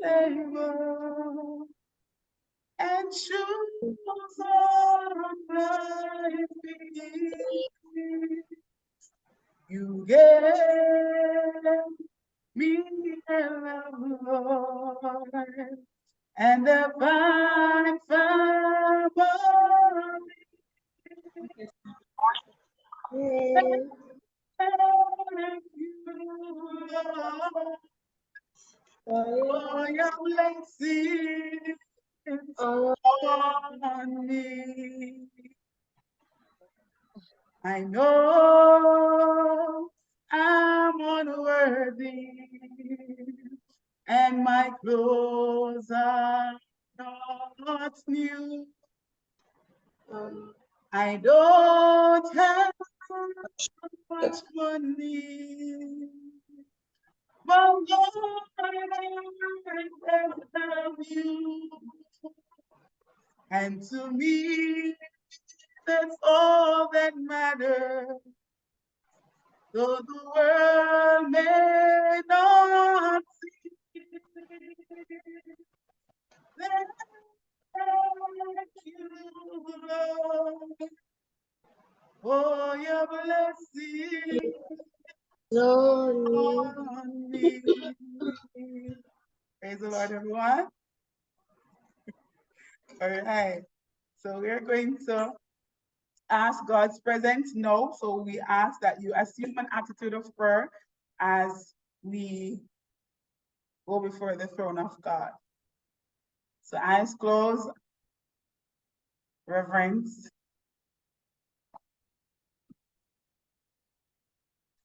able and choose our life begin. You gave me a Lord and the vine family. Thank you, Lord, for your blessings on me. I know I'm unworthy, and my clothes are not new. I don't have much money, but Lord, I love you. And to me, that's all that matters. Though the world may not see, thank you, Lord, for your blessing on me. Praise the Lord, everyone. All right. So we're going to ask God's presence now. So we ask that you assume an attitude of prayer as we go before the throne of God. So eyes closed, reverence.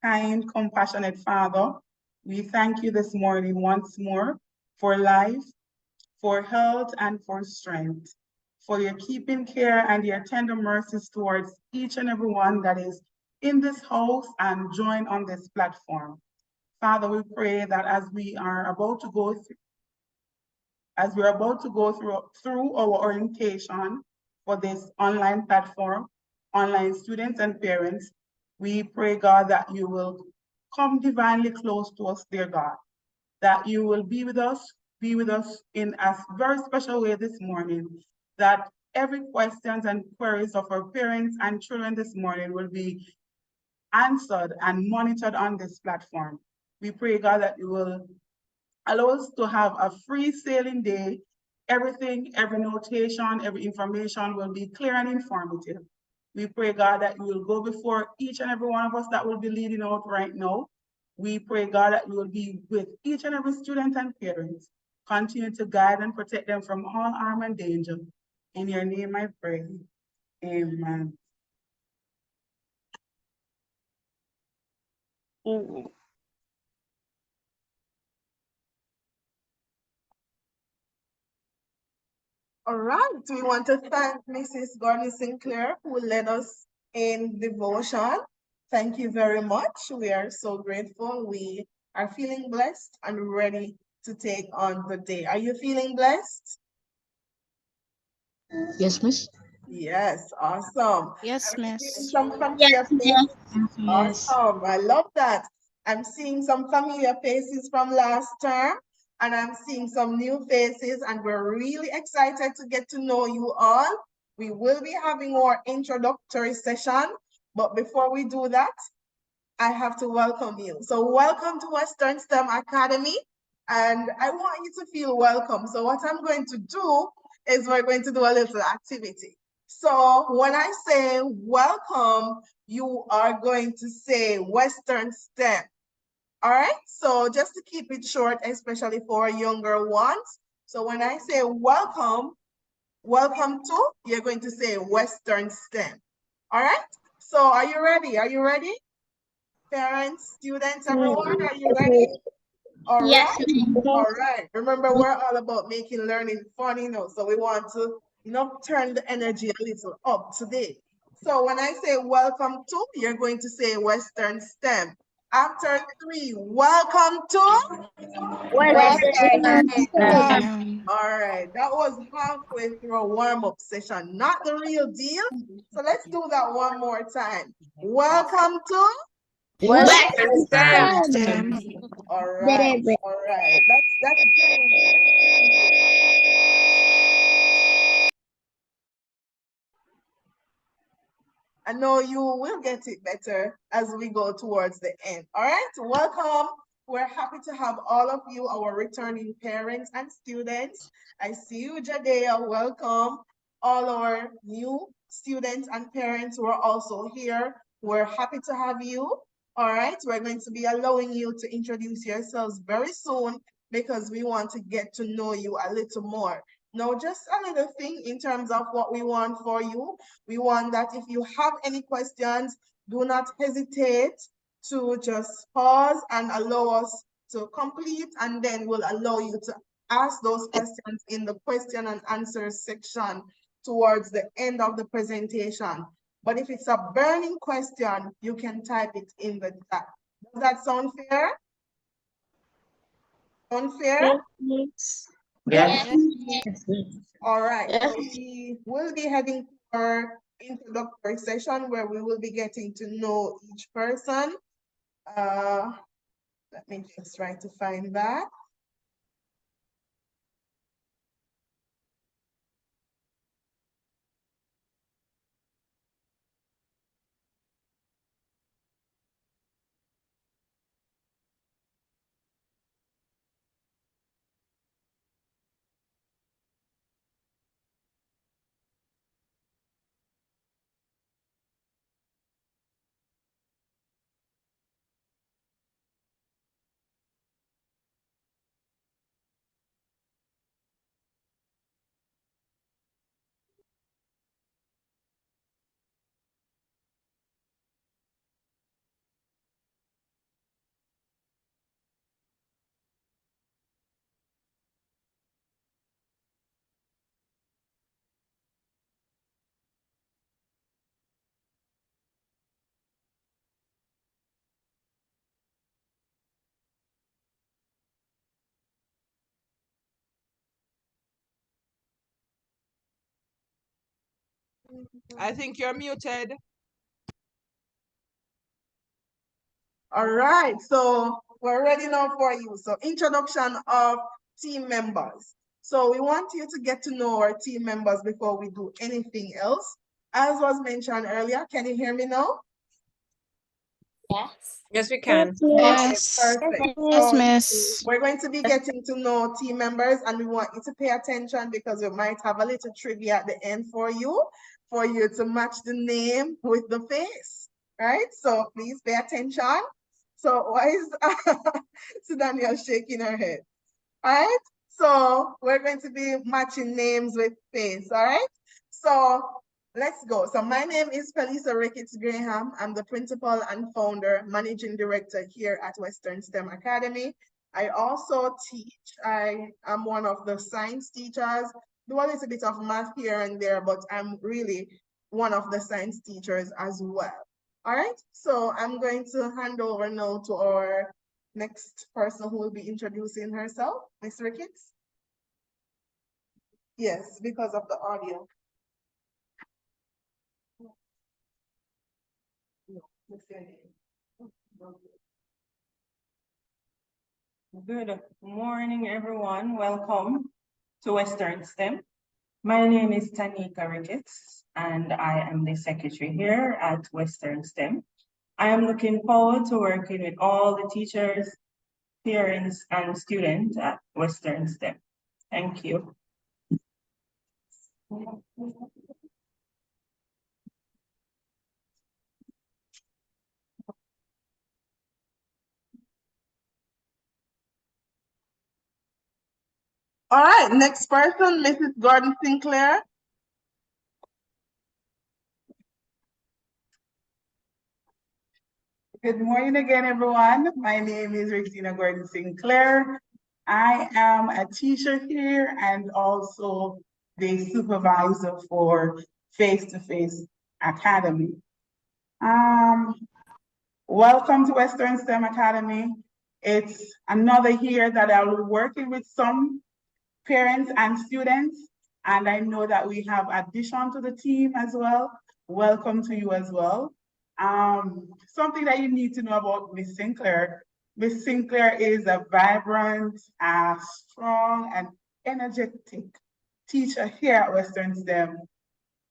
Kind, compassionate Father, we thank you this morning once more for life, for health, and for strength, for your keeping care and your tender mercies towards each and every one that is in this house and join on this platform. Father, we pray that as we are about to go through, through our orientation for this online platform, online students and parents, we pray, God, that you will come divinely close to us, dear God, that you will be with us in a very special way this morning, that every questions and queries of our parents and children this morning will be answered and monitored on this platform. We pray, God, that you will allow us to have a free sailing day. Everything, every notation, every information will be clear and informative. We pray, God, that you will go before each and every one of us that will be leading out right now. We pray, God, that you will be with each and every student and parents. Continue to guide and protect them from all harm and danger. In your name I pray. Amen. All right, we want to thank Mrs. Gordon Sinclair who led us in devotion. Thank you very much. We are so grateful. We are feeling blessed and ready to take on the day. Are you feeling blessed? Yes, Miss. Yes, awesome. Yes, I'm seeing Miss. some familiar faces. Yes. Awesome. I love that. I'm seeing some familiar faces from last term, and I'm seeing some new faces, and we're really excited to get to know you all. We will be having our introductory session, but before we do that, I have to welcome you. So welcome to Western STEM Academy, and I want you to feel welcome. So what I'm going to do is we're going to do a little activity. So when I say welcome, you are going to say Western STEM. All right, so just to keep it short, especially for younger ones. So when I say welcome to, you're going to say Western STEM. All right, so are you ready? Are you ready? Parents, students, everyone, are you ready? All right. All right. Remember, we're all about making learning fun, so we want to, turn the energy a little up today. So when I say welcome to, you're going to say Western STEM. After 3, welcome to Western STEM. All right. That was halfway through a warm-up session, not the real deal. So let's do that one more time. Welcome to Western Western STEM. all right, all right, that's genuine. I know you will get it better as we go towards the end. All right, welcome. We're happy to have all of you, our returning parents and students. I see you, Jadea. Welcome. All our new students and parents who are also here. We're happy to have you. All right, we're going to be allowing you to introduce yourselves very soon because we want to get to know you a little more. Now, just another thing in terms of what we want for you. We want that if you have any questions, do not hesitate to just pause and allow us to complete, and then we'll allow you to ask those questions in the question and answer section towards the end of the presentation. But if it's a burning question, you can type it in the chat. Does that sound fair? Sound fair? Yes. Yes. Yes. All right, Yes. so we will be heading to our introductory session where we will be getting to know each person. Let me just try to find that. I think you're muted. All right, so we're ready now for you. So introduction of team members. So we want you to get to know our team members before we do anything else. As was mentioned earlier, can you hear me now? Yes. Yes, we can. Yes. Perfect. Yes, So miss. we're going to be getting to know team members, and we want you to pay attention because we might have a little trivia at the end for you to match the name with the face, right? So please pay attention. So why is so Danielle shaking her head? All right, so we're going to be matching names with face, all right? So let's go. So my name is Felisa Ricketts Graham. I'm the principal and founder, managing director here at Western STEM Academy. I also teach. I am one of the science teachers, do a little bit of math here and there, but I'm really one of the science teachers as well. All right, so I'm going to hand over now to our next person who will be introducing herself, Miss Ricketts. Yes, because of the audio. Good morning, everyone. Welcome to Western STEM. My name is Tanika Ricketts, and I am the secretary here at Western STEM. I am looking forward to working with all the teachers, parents, and students at Western STEM. Thank you. All right, next person, Mrs. Gordon Sinclair. Good morning again, everyone. My name is Regina Gordon Sinclair. I am a teacher here and also the supervisor for Face-to-Face Academy. Welcome to Western STEM Academy. It's another year that I'll be working with some parents and students, and I know that we have addition to the team as well. Welcome to you as well. Something that you need to know about Miss Sinclair Miss Sinclair is a vibrant, strong, and energetic teacher here at Western STEM.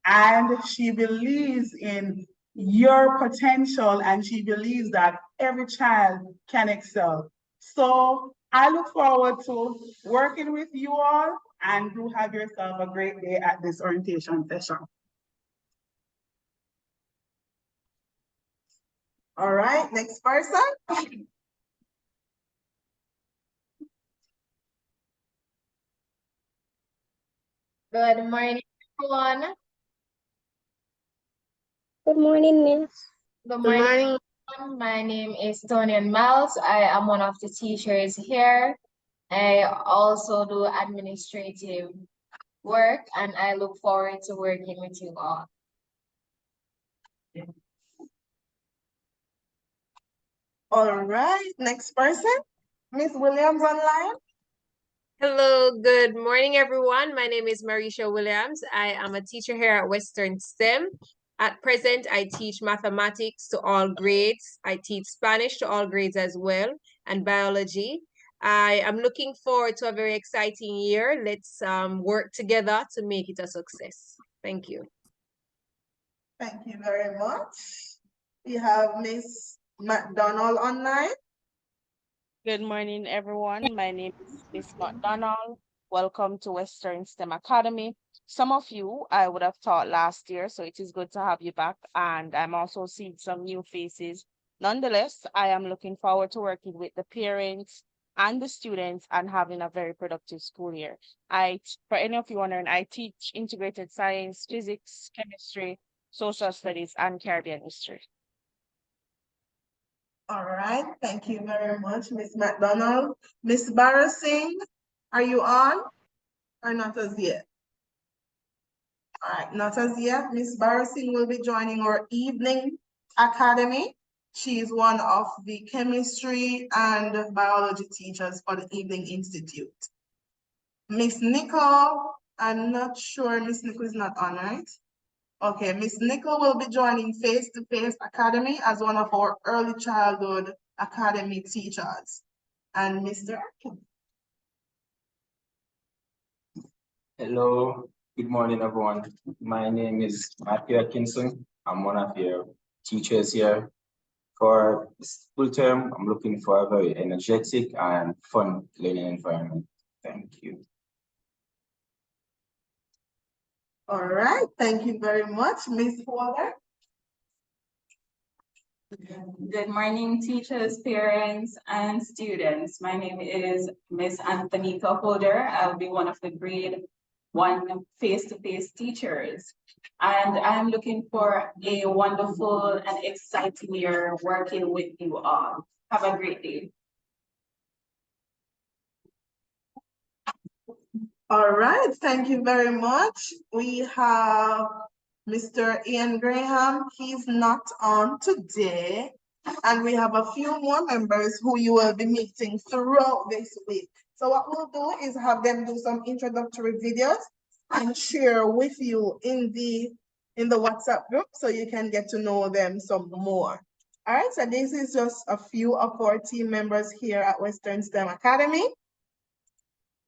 And she believes in your potential, and she believes that every child can excel. So I look forward to working with you all, and do have yourself a great day at this orientation session. All right, next person. Good morning, everyone. Good morning, Miss. Good morning. Everyone. My name is Tonian Miles. I am one of the teachers here. I also do administrative work, and I look forward to working with you all. All right, next person. Miss Williams online. Hello, good morning, everyone. My name is Marisha Williams. I am a teacher here at Western STEM. At present, I teach mathematics to all grades. I teach Spanish to all grades as well, and biology. I am looking forward to a very exciting year. Let's work together to make it a success. Thank you. Thank you very much. We have Miss McDonald online. Good morning, everyone. My name is Miss McDonald. Welcome to Western STEM Academy. Some of you I would have taught last year, so it is good to have you back. And I'm also seeing some new faces. Nonetheless, I am looking forward to working with the parents and the students and having a very productive school year. For any of you wondering, I teach integrated science, physics, chemistry, social studies, and Caribbean history. All right, thank you very much, Miss McDonald. Miss Barasing, are you on or not as yet? All right, not as yet. Miss Barasing will be joining our evening academy. She is one of the chemistry and biology teachers for the Evening Institute. Miss Nicole, I'm not sure Miss Nicole is not on, right? Okay, Miss Nicole will be joining Face to Face Academy as one of our early childhood academy teachers. And Mr. Akin. Hello, good morning, everyone. My name is Matthew Atkinson. I'm one of your teachers here. For this school term, I'm looking for a very energetic and fun learning environment. Thank you. All right, thank you very much, Miss Waller. Good morning, teachers, parents, and students. My name is Miss Antonica Holder. I'll be one of the grade 1 face-to-face teachers. And I'm looking for a wonderful and exciting year working with you all. Have a great day. All right, thank you very much. We have Mr. Ian Graham. He's not on today. And we have a few more members who you will be meeting throughout this week. So what we'll do is have them do some introductory videos and share with you in the WhatsApp group so you can get to know them some more. All right, so this is just a few of our team members here at Western STEM Academy.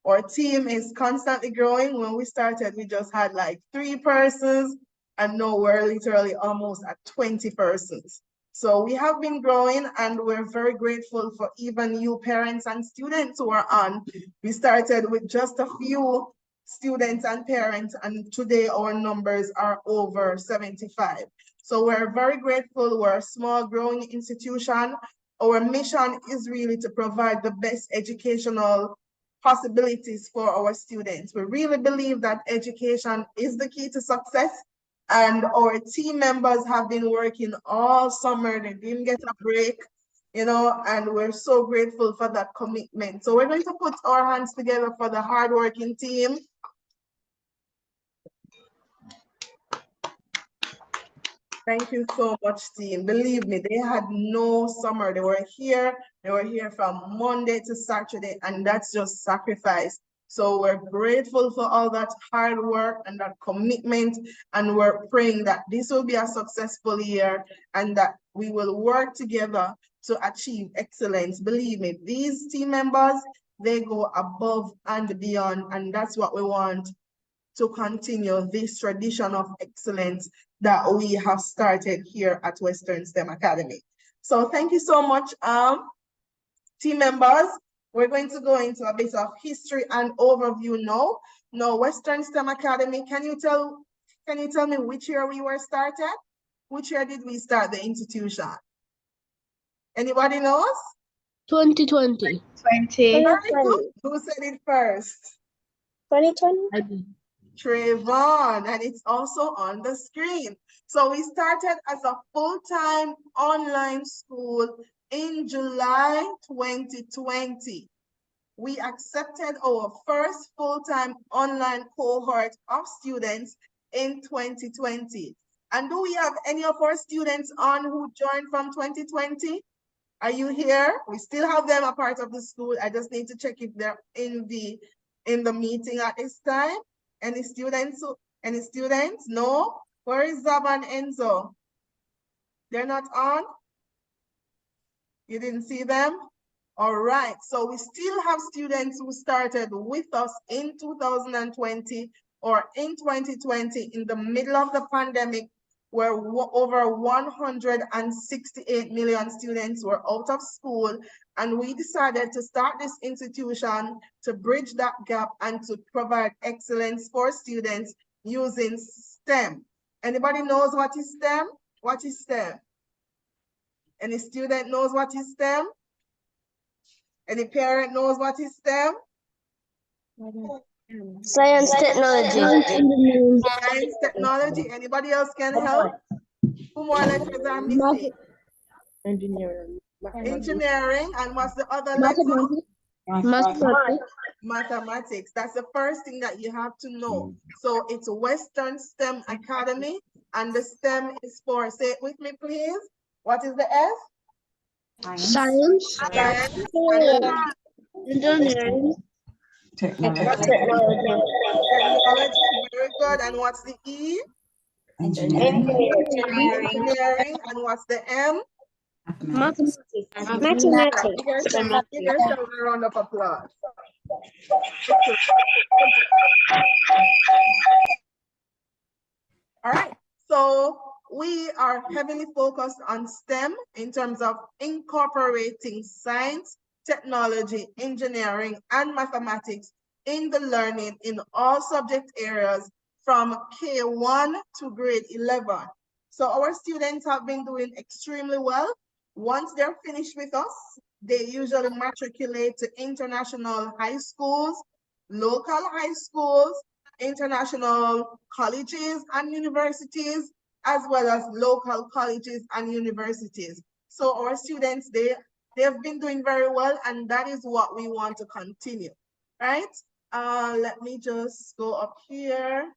Our team is constantly growing. When we started, we just had like 3 persons, and now we're literally almost at 20 persons. So we have been growing, and we're very grateful for even you parents and students who are on. We started with just a few students and parents, and today our numbers are over 75. So we're very grateful. We're a small growing institution. Our mission is really to provide the best educational possibilities for our students. We really believe that education is the key to success, and our team members have been working all summer. They didn't get a break, you know, and we're so grateful for that commitment. So we're going to put our hands together for the hardworking team. Thank you so much, team. Believe me, they had no summer. They were here from Monday to Saturday, and that's just sacrifice. So we're grateful for all that hard work and that commitment, and we're praying that this will be a successful year and that we will work together to achieve excellence. Believe me, these team members, they go above and beyond, and that's what we want to continue this tradition of excellence that we have started here at Western STEM Academy. So thank you so much, team members. We're going to go into a bit of history and overview now. Now, Western STEM Academy, can you tell me which year we were started? Which year did we start the institution? Anybody knows? 2020. 20. Very good. Who said it first? 2020. Trayvon, and it's also on the screen. So we started as a full-time online school in July 2020. We accepted our first full-time online cohort of students in 2020. And do we have any of our students on who joined from 2020? Are you here? We still have them a part of the school. I just need to check if they're in the meeting at this time. Any students? Any students? No? Where is Zab and Enzo? They're not on? You didn't see them? All right, so we still have students who started with us in 2020 or in 2020 in the middle of the pandemic, where over 168 million students were out of school, and we decided to start this institution to bridge that gap and to provide excellence for students using STEM. Anybody knows what is STEM? What is STEM? Any student knows what is STEM? Any parent knows what is STEM? Science, technology. Science, technology. Anybody else can help? Two more letters are missing. Engineering. Engineering, and what's the other letter? Mathematics. Mathematics. That's the first thing that you have to know. So it's Western STEM Academy, and the STEM is for, say it with me, please. What is the S? Science. Science. Engineering. Technology. Technology, very good. And what's the E? Engineering. Engineering. And what's the M? Mathematics. Give yourself a round of applause. All right, so we are heavily focused on STEM in terms of incorporating science, technology, engineering, and mathematics in the learning in all subject areas from K1 to grade 11. So our students have been doing extremely well. Once they're finished with us, they usually matriculate to international high schools, local high schools, international colleges and universities, as well as local colleges and universities. So our students, they've been doing very well, and that is what we want to continue, right? Let me just go up here.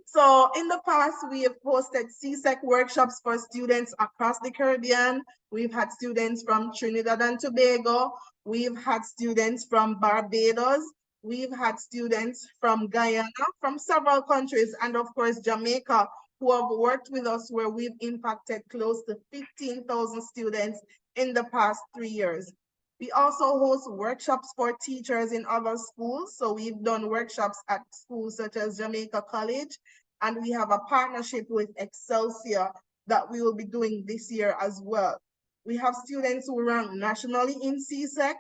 So in the past, we have hosted CSEC workshops for students across the Caribbean. We've had students from Trinidad and Tobago. We've had students from Barbados. We've had students from Guyana, from several countries, and of course, Jamaica, who have worked with us, where we've impacted close to 15,000 students in the past 3 years. We also host workshops for teachers in other schools. So we've done workshops at schools such as Jamaica College, and we have a partnership with Excelsior that we will be doing this year as well. We have students who rank nationally in CSEC.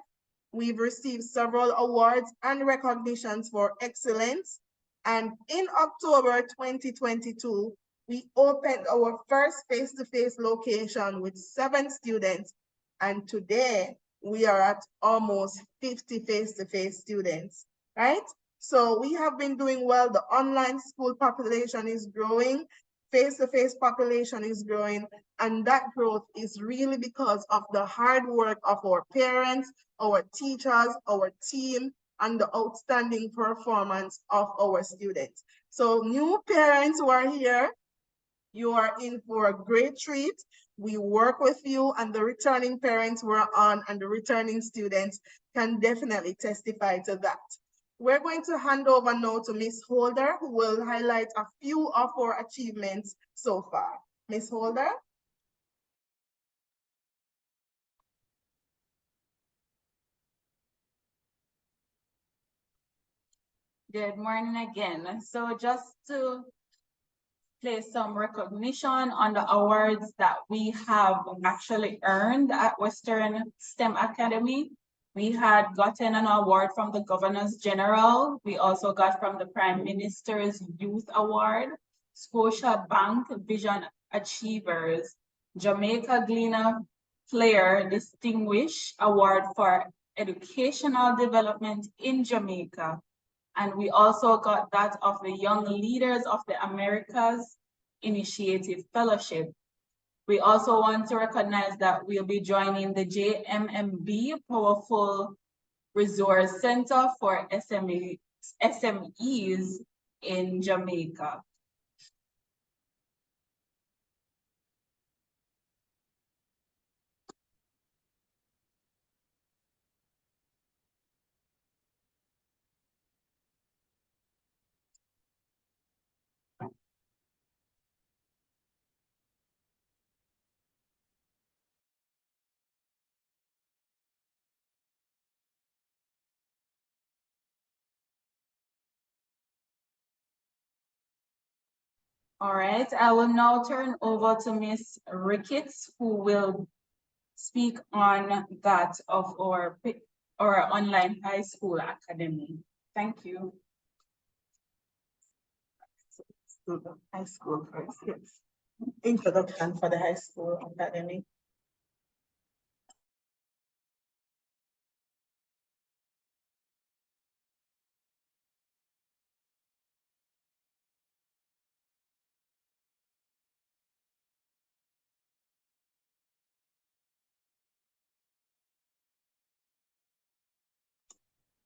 We've received several awards and recognitions for excellence. And in October 2022, we opened our first face-to-face location with 7 students. And today, we are at almost 50 face-to-face students, right? So we have been doing well. The online school population is growing, face-to-face population is growing, and that growth is really because of the hard work of our parents, our teachers, our team, and the outstanding performance of our students. So new parents who are here, you are in for a great treat. We work with you, and the returning parents were on, and the returning students can definitely testify to that. We're going to hand over now to Ms. Holder, who will highlight a few of our achievements so far. Ms. Holder? Good morning again. So just to place some recognition on the awards that we have actually earned at Western STEM Academy. We had gotten an award from the Governors General. We also got from the Prime Minister's Youth Award, Scotiabank Vision Achievers, Jamaica Gleaner Player Distinguished Award for Educational Development in Jamaica. And we also got that of the Young Leaders of the Americas Initiative Fellowship. We also want to recognize that we'll be joining the JMMB Powerful Resource Center for SMEs in Jamaica. All right, I will now turn over to Ms. Ricketts, who will speak on that of our online high school academy. Thank you. High school first, yes. Introduction for the high school academy.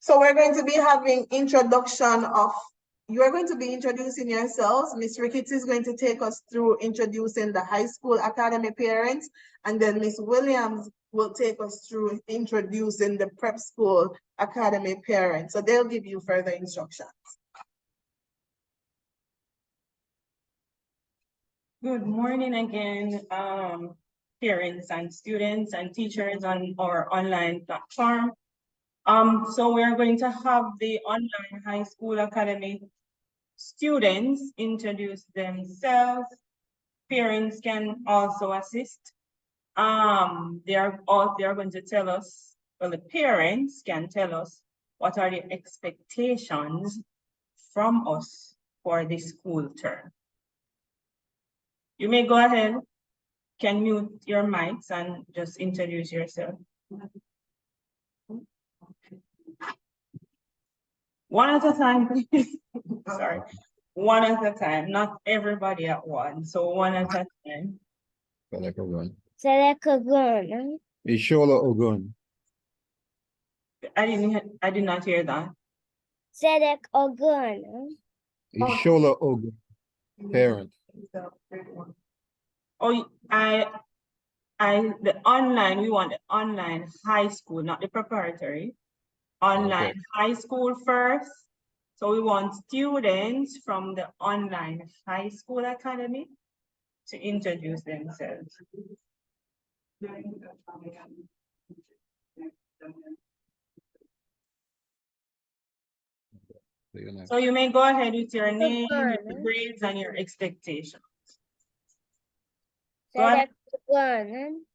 So we're going to be having introduction of, you are going to be introducing yourselves. Ms. Ricketts is going to take us through introducing the high school academy parents, and then Ms. Williams will take us through introducing the prep school academy parents. So they'll give you further instructions. Good morning again, parents and students and teachers on our online platform. So we're going to have the online high school academy students introduce themselves. Parents can also assist. They are going to tell us, well, the parents can tell us what are the expectations from us for this school term. You may go ahead, can mute your mics and just introduce yourself. One at a time, please. Sorry. One at a time, not everybody at once. So one at a time. Select Ogun. Select Ogun. Ishola Ogun. I did not hear that. Select Ogun. Ishola Ogun. Parent. Oh, the online, we want the online high school, not the preparatory. Online high school first. So we want students from the online high school academy to introduce themselves. So you may go ahead with your name, your grades, and your expectations. Select Ogun.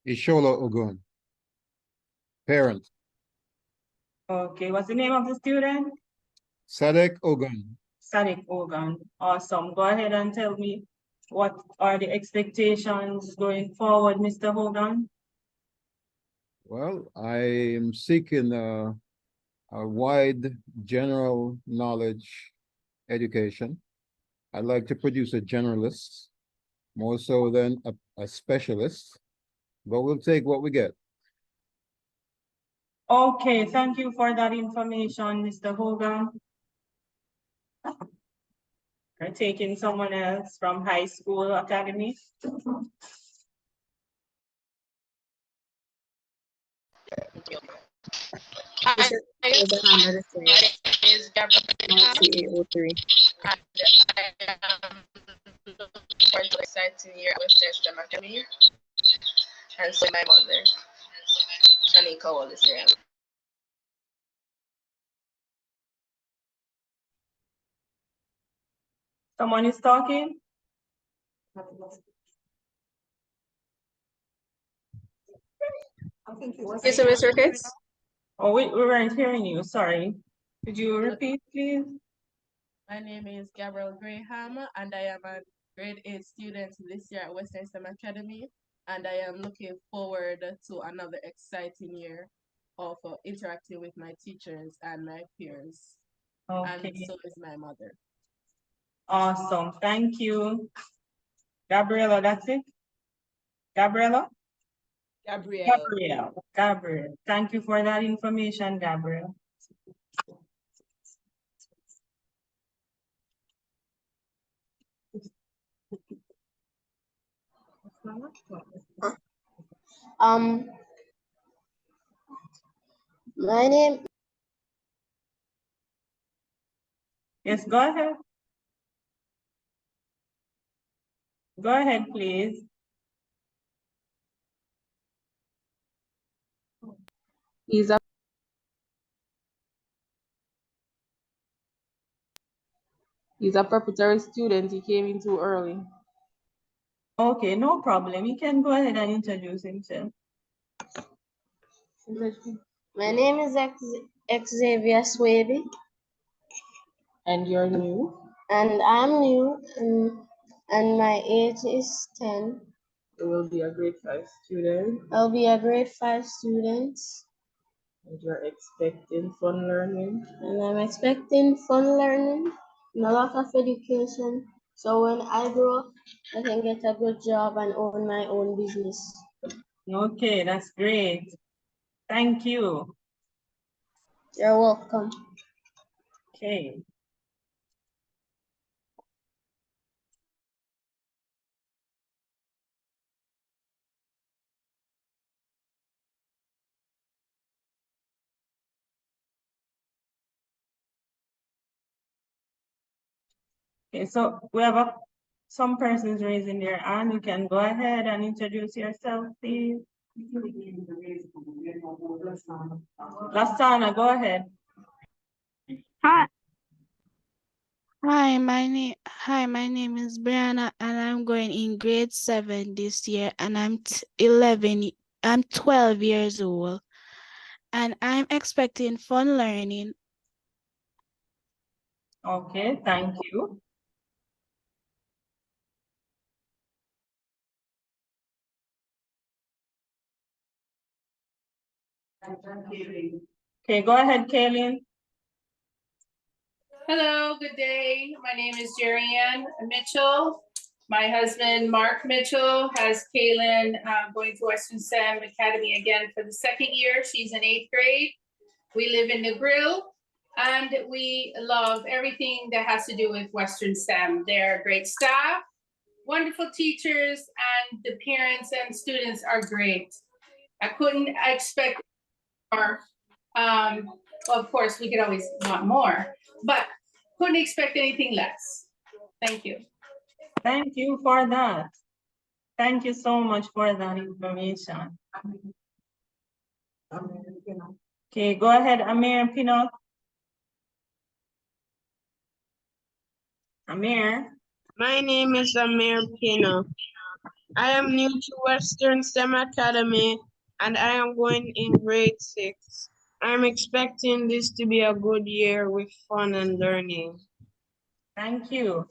Ishola Ogun. Parent. Okay, what's the name of the student? Sadek Ogun. Sadek Ogun. Awesome. Go ahead and tell me what are the expectations going forward, Mr. Hogan? Well, I am seeking a wide general knowledge education. I'd like to produce a generalist, more so than a specialist, but we'll take what we get. Okay, thank you for that information, Mr. Hogan. We're taking someone else from high school academy. Hi, my name is Gabrielle. 9803. And I am looking forward to exciting year at Western STEM Academy. And so my mother, Shanika Wallace here. Someone is talking? Yes, Mr. Ricketts? Oh, we weren't hearing you, sorry. Could you repeat, please? My name is Gabrielle Graham, and I am a grade 8 student this year at Western STEM Academy, and I am looking forward to another exciting year of interacting with my teachers and my peers. Okay. And so is my mother. Awesome, thank you. Gabriela, that's it? Gabriela? Gabrielle. Thank you for that information, Gabrielle. My name. Yes, go ahead. Go ahead, please. He's a preparatory student. He came in too early. Okay, no problem. You can go ahead and introduce himself. My name is Xavier Swaby. And you're new? And I'm new, and my age is 10. You will be a grade 5 student. I'll be a grade 5 student. And you're expecting fun learning. And I'm expecting fun learning and a lot of education. So when I grow up, I can get a good job and own my own business. Okay, that's great. Thank you. You're welcome. Okay. Okay, so we have some persons raising their hand. You can go ahead and introduce yourself, please. Lastana, go ahead. Hi, my name is Brianna, and I'm going in grade 7 this year, and I'm 12 years old, and I'm expecting fun learning. Okay, thank you. Okay, go ahead, Kaylin. Hello, good day. My name is Jerry-Ann Mitchell. My husband, Mark Mitchell, has Kaylin going to Western STEM Academy again for the second year. She's in 8th grade. We live in the Grill, and we love everything that has to do with Western STEM. They're great staff, wonderful teachers, and the parents and students are great. I couldn't expect more. Well, of course, we could always want more, but couldn't expect anything less. Thank you. Thank you for that. Thank you so much for that information. Okay, go ahead, Amir Pinot. Amir. My name is Amir Pino. I am new to Western STEM Academy and I am going in grade 6. I'm expecting this to be a good year with fun and learning. Thank you.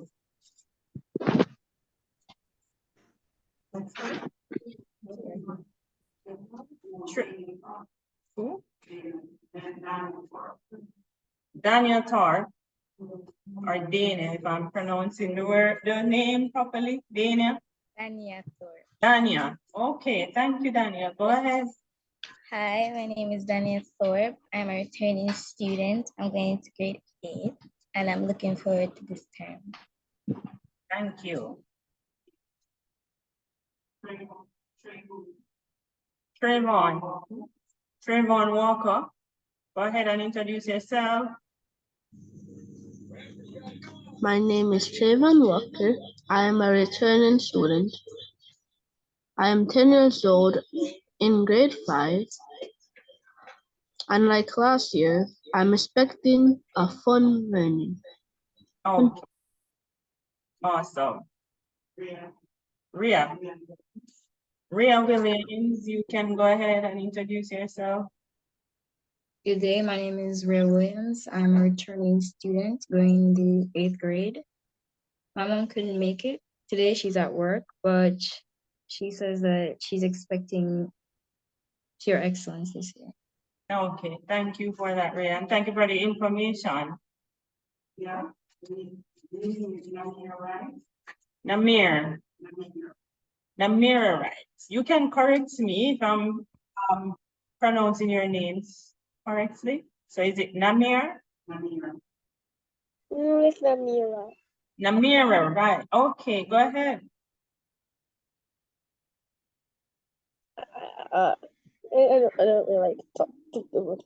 Who? Daniel Tar, or Dana, if I'm pronouncing the name properly. Dana? Dania Thorpe. Dania. Okay, thank you, Dania. Go ahead. Hi, my name is Dania Thorpe. I'm a returning student. I'm going to grade 8, and I'm looking forward to this term. Thank you. Trayvon Walker, go ahead and introduce yourself. My name is Trayvon Walker. I am a returning student. I am 10 years old in grade 5. And like last year, I'm expecting a fun learning. Oh, awesome. Rhea Williams, you can go ahead and introduce yourself. Good day, my name is Rhea Williams. I'm a returning student going the 8th grade. My mom couldn't make it. Today she's at work, but she says that she's expecting pure excellence this year. Okay, thank you for that, Rhea, and thank you for the information. Yeah. Namir, right? You can correct me if I'm pronouncing your names correctly. So is it Namir? It's Namira. Namira, right? Okay, go ahead. I don't really like to talk to people.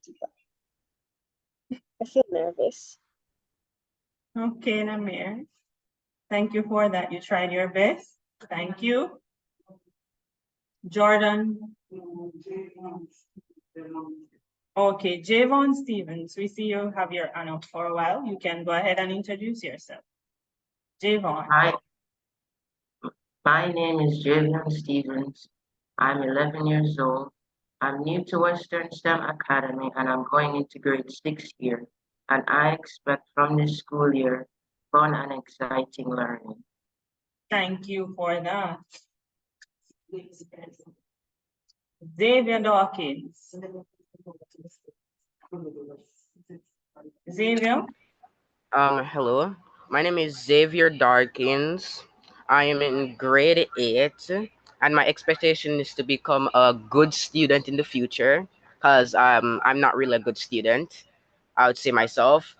I feel nervous. Okay, Namir. Thank you for that. You tried your best. Thank you. Jordan. Okay, Javon Stevens, we see you have your hand up for a while. You can go ahead and introduce yourself. Javon. Hi, my name is Javion Stevens. I'm 11 years old. I'm new to Western STEM Academy and I'm going into grade 6 here. And I expect from this school year fun and exciting learning. Thank you for that. Xavier Dawkins. Xavier? Hello. My name is Xavier Darkins. I am in grade 8 and my expectation is to become a good student in the future because I'm not really a good student. I would say myself.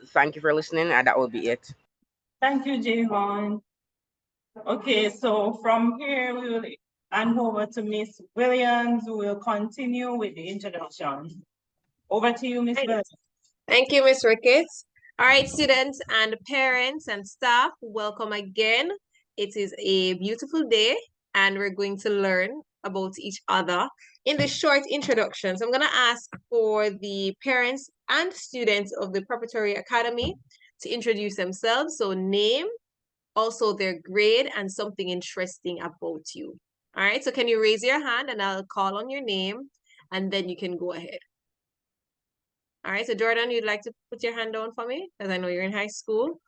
Thank you for listening and that will be it. Thank you, Javon. Okay, so from here we will hand over to Miss Williams, who will continue with the introduction. Over to you, Miss Williams. Thank you, Ms. Ricketts. All right, students and parents and staff, welcome again. It is a beautiful day and we're going to learn about each other in this short introduction. So I'm going to ask for the parents and students of the Preparatory Academy to introduce themselves. So name, also their grade, and something interesting about you. All right, so can you raise your hand and I'll call on your name and then you can go ahead. All right, so Jordan, you'd like to put your hand down for me? Because I know you're in high school.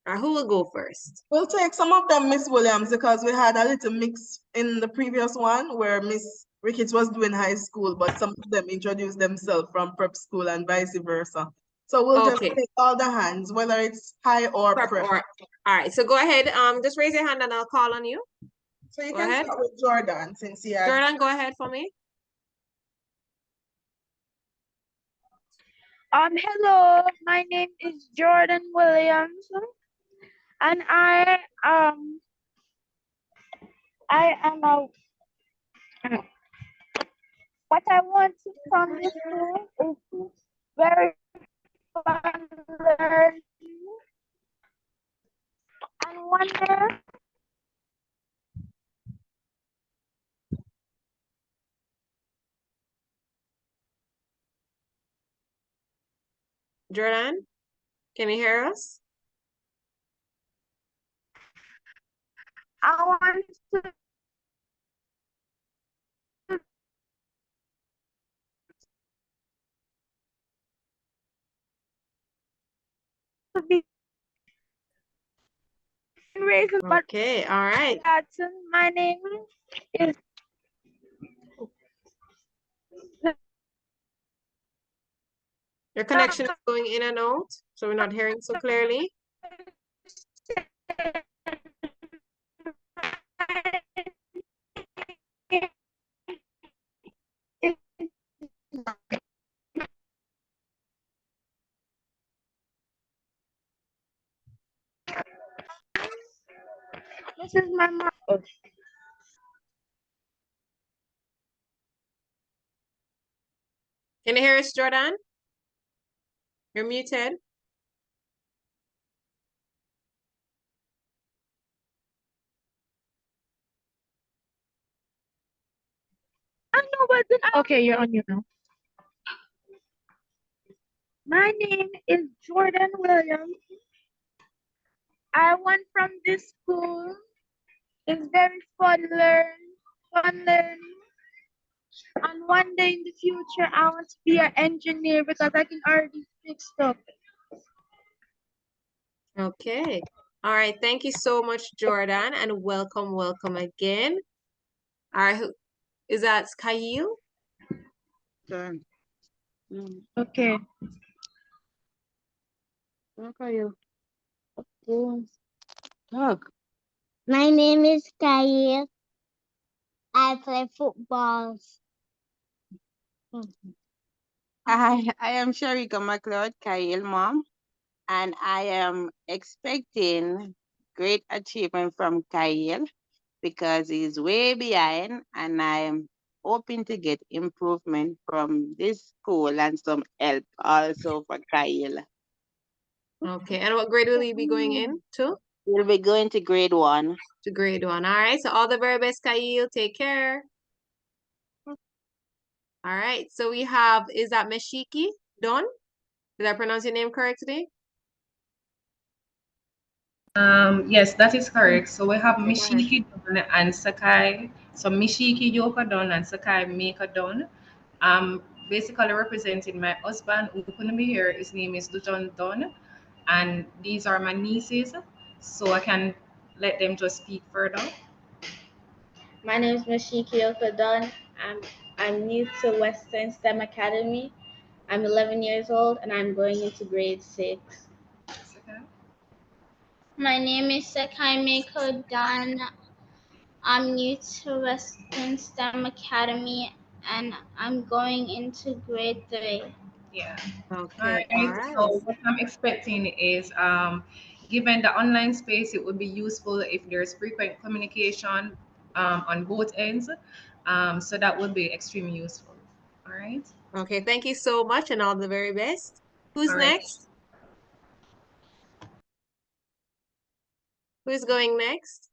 All right, who will go first? We'll take some of them, Miss Williams, because we had a little mix in the previous one where Miss Ricketts was doing high school, but some of them introduced themselves from prep school and vice versa. So we'll just take all the hands, whether it's high or prep. All right, so go ahead. Just raise your hand and I'll call on you. So you can start with Jordan since he has. Jordan, go ahead for me. Hello, my name is Jordan Williams, and I am a what I want from this school is very fun learning and wonder. Jordan, can you hear us? I want to be raised. Okay, all right. My name is Your connection is going in and out, so we're not hearing so clearly. This is my mom. Can you hear us, Jordan? You're muted. I know, but then okay, you're on you now. My name is Jordan Williams. I went from this school. It's very fun learning. And one day in the future, I want to be an engineer because I can already fix stuff. Okay. All right. Thank you so much, Jordan, and welcome again. All right. Is that Kyle? Okay. Doug. My name is Kyle. I play football. Hi, I am Sharika McLeod, Kyle mom, and I am expecting great achievement from Kyle because he's way behind, and I am hoping to get improvement from this school and some help also for Kyle. Okay. And what grade will you be going in to? We'll be going to grade 1. To grade 1. All right. So all the very best, Kyle. Take care. All right. So we have, is that Meshiki Don? Did I pronounce your name correctly? Yes, that is correct. So we have Okay, go ahead. Mishiki Don and Sakai. So Mishiki Yoka Don and Sakai Mika Don. Basically representing my husband who couldn't be here. His name is Luton Don. And these are my nieces. So I can let them just speak further. My name is Mashiki Okadon. I'm new to Western STEM Academy. I'm 11 years old and I'm going into grade 6. My name is Sakai Mako Dan. I'm new to Western STEM Academy and I'm going into grade 3. Yeah. Okay. All Alright. right. So what I'm expecting is given the online space, it would be useful if there's frequent communication on both ends. So that would be extremely useful. All right. Okay. Thank you so much and all the very best. Who's All right. next? Who's going next?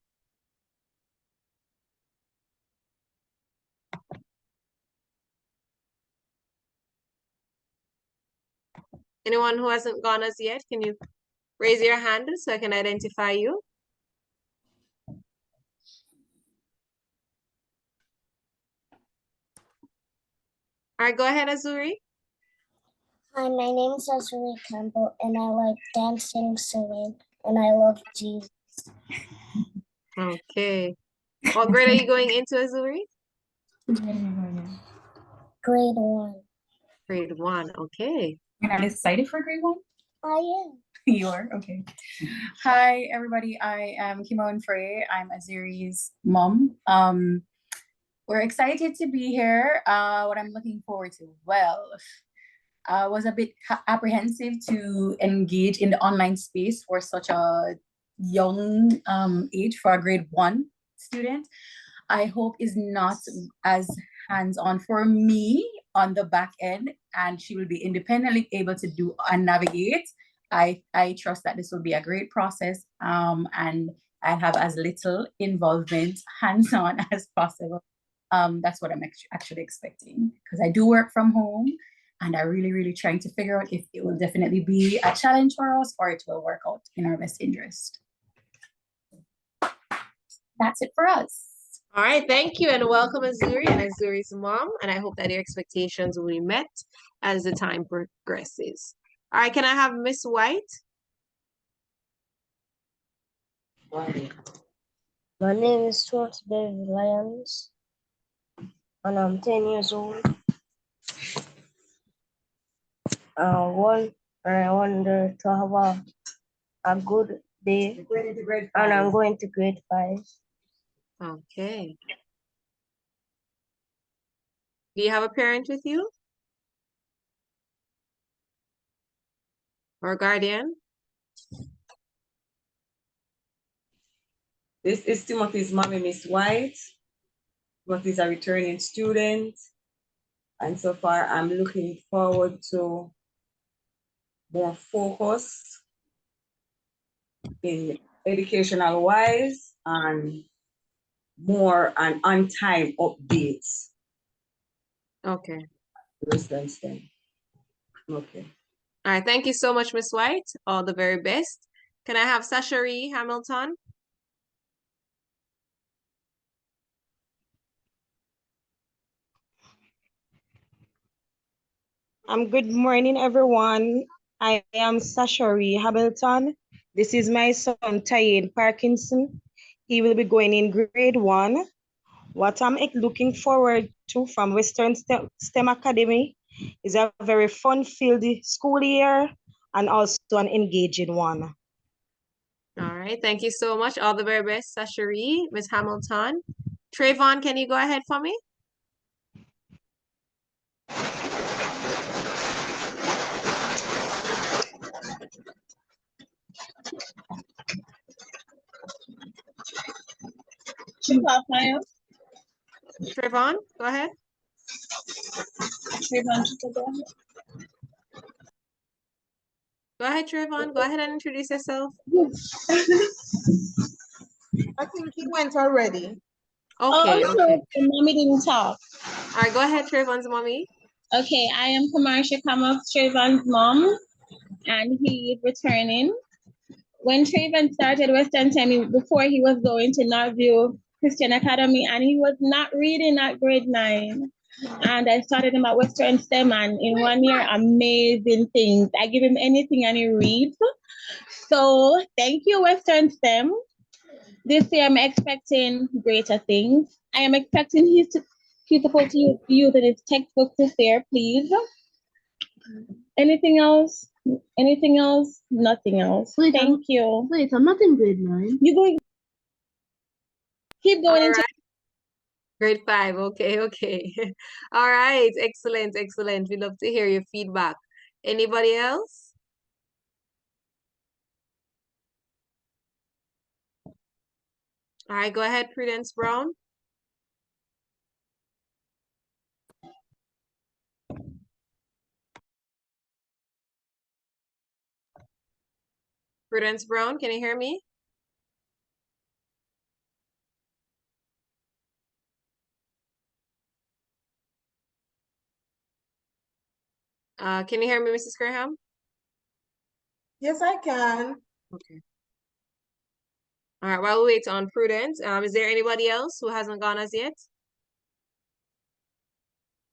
Anyone who hasn't gone as yet, can you raise your hand so I can identify you? All right, go ahead, Azuri. Hi, my name is Azuri Campbell and I like dancing, singing, and I love Jesus. Okay. What grade are you going into, Azuri? Grade 1. Grade 1, okay. And I'm excited for grade 1. I am. You are? Okay. Hi, everybody. I am Kimon Frey. I'm Azuri's mom. We're excited to be here. What I'm looking forward to, well, I was a bit apprehensive to engage in the online space for such a young age for a grade 1 student. I hope is not as hands-on for me on the back end, and she will be independently able to do and navigate. I trust that this will be a great process, and I'll have as little involvement hands-on as possible. That's what I'm actually expecting, because I do work from home and I'm really trying to figure out if it will definitely be a challenge for us or it will work out in our best interest. That's it for us. All right, thank you and welcome Azuri and Azuri's mom. And I hope that your expectations will be met as the time progresses. All right, can I have Miss White? My name is Stuart Baby Lyons and I'm 10 years old. I wonder to have a good day and I'm going to grade 5. Okay. Do you have a parent with you? Or a guardian? This is Timothy's mommy, Miss White. Timothy's a returning student. And so far, I'm looking forward to more focus in educational wise and more and on-time updates. Okay. Western STEM. Okay. All right. Thank you so much, Miss White. All the very best. Can I have Sashari Hamilton? Good morning, everyone. I am Sashari Hamilton. This is my son, Tyen Parkinson. He will be going in grade 1. What I'm looking forward to from Western STEM Academy is a very fun-filled school year and also an engaging one. All right. Thank you so much. All the very best, Sashari, Miss Hamilton. Trayvon, can you go ahead for me? Trayvon, go ahead. Go ahead, Trayvon. Go ahead and introduce yourself. I think he went already. Okay, Oh, okay. so mommy didn't talk. All right, go ahead, Trayvon's mommy. Okay, I am Kamarsha Kamoff, Trayvon's mom, and he is returning. When Trayvon started Western STEM, before he was going to Northview Christian Academy, and he was not reading at grade 9. And I started him at Western STEM, and in 1 year, amazing things. I give him anything and he reads. So thank you, Western STEM. This year, I'm expecting greater things. I am expecting he's supposed to use his textbook this year, please. Anything else? Anything else? Nothing else. Wait, Thank you. Wait, I'm not in grade 9. You going? Keep going All into right. Grade 5. Okay, okay. All right. Excellent, excellent. We love to hear your feedback. Anybody else? All right, go ahead, Prudence Brown. Prudence Brown, can you hear me? Can you hear me, Mrs. Graham? Yes, I can. Okay. All right, while we wait on Prudence, is there anybody else who hasn't gone as yet?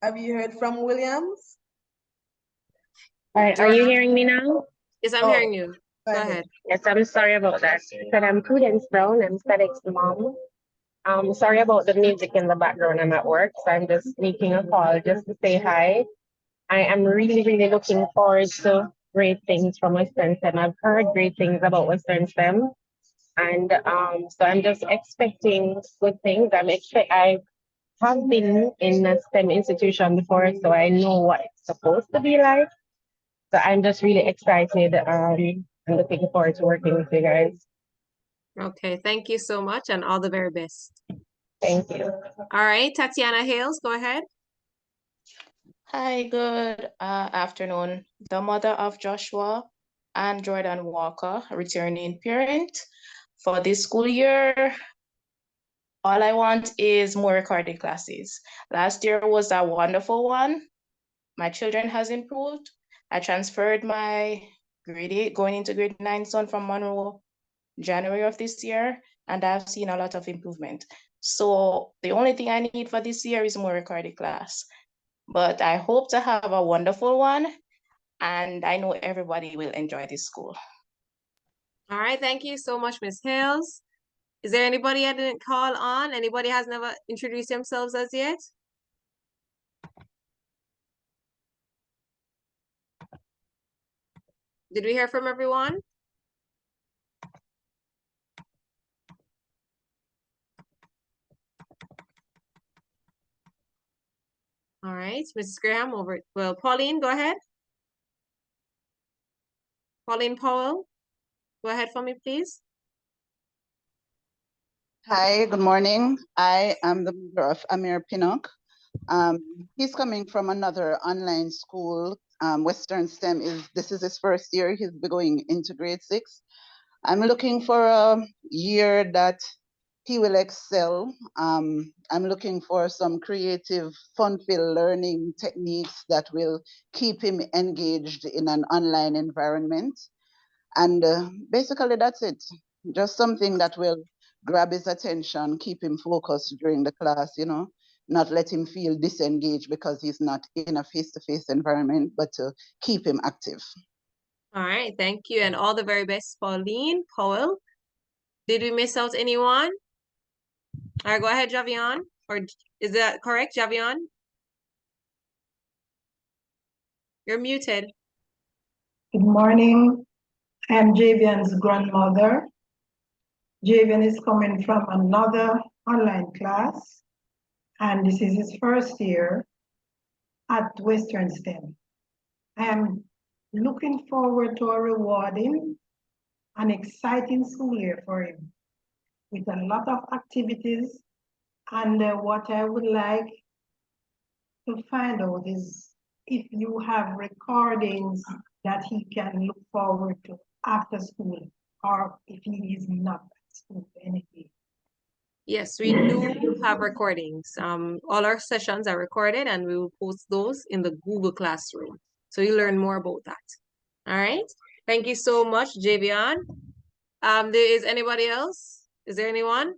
Have you heard from Williams? All right, are you hearing me now? Yes, I'm hearing you. Go ahead. Yes, I'm sorry about that. But I'm Prudence Brown. I'm Sadek's mom. Sorry about the music in the background. I'm at work, so I'm just making a call just to say hi. I am really, really looking forward to great things from Western STEM. I've heard great things about Western STEM, and so I'm just expecting good things. I have been in a STEM institution before, so I know what it's supposed to be like. So I'm just really excited and looking forward to working with you guys. Okay, thank you so much and all the very best. Thank you. All right, Tatiana Hales, go ahead. Hi, good afternoon. The mother of Joshua and Jordan Walker, returning parent for this school year. All I want is more recording classes. Last year was a wonderful one. My children has improved. I transferred my grade 8 going into grade 9 son from Monroe January of this year, and I've seen a lot of improvement. So the only thing I need for this year is more recording class. But I hope to have a wonderful one, and I know everybody will enjoy this school. All right, thank you so much, Ms. Hales. Is there anybody I didn't call on? Anybody has never introduced themselves as yet? Did we hear from everyone? All right, Mrs. Graham, over. Well, Pauline, go ahead. Pauline Powell, go ahead for me, please. Hi, good morning. I am the mother of Amir Pinnock. He's coming from another online school. Western STEM this is his first year. He'll be going into grade 6. I'm looking for a year that he will excel. I'm looking for some creative, fun-filled learning techniques that will keep him engaged in an online environment. And basically, that's it. Just something that will grab his attention, keep him focused during the class, not let him feel disengaged because he's not in a face-to-face environment, but to keep him active. All right, thank you. And all the very best, Pauline, Powell. Did we miss out anyone? All right, go ahead, Javion. Or is that correct, Javion? You're muted. Good morning. I am Javion's grandmother. Javion is coming from another online class, and this is his first year at Western STEM. I am looking forward to a rewarding and exciting school year for him with a lot of activities. And what I would like to find out is if you have recordings that he can look forward to after school, or if he is not at school anything. Yes, we do have recordings. All our sessions are recorded and we will post those in the Google Classroom. So you learn more about that. All right. Thank you so much, Javion. Is anybody else? Is there anyone?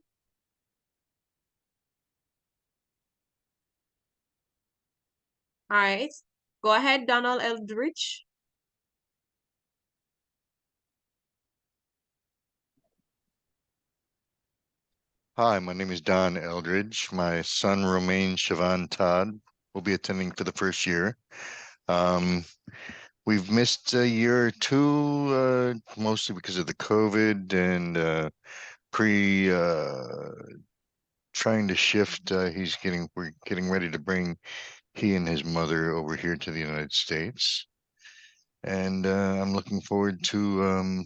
All right. Go ahead, Donald Eldridge. Hi, my name is Don Eldridge. My son, Romain Siobhan Todd, will be attending for the first year. We've missed a year or two, mostly because of the COVID and trying to shift. We're getting ready to bring he and his mother over here to the United States. And I'm looking forward to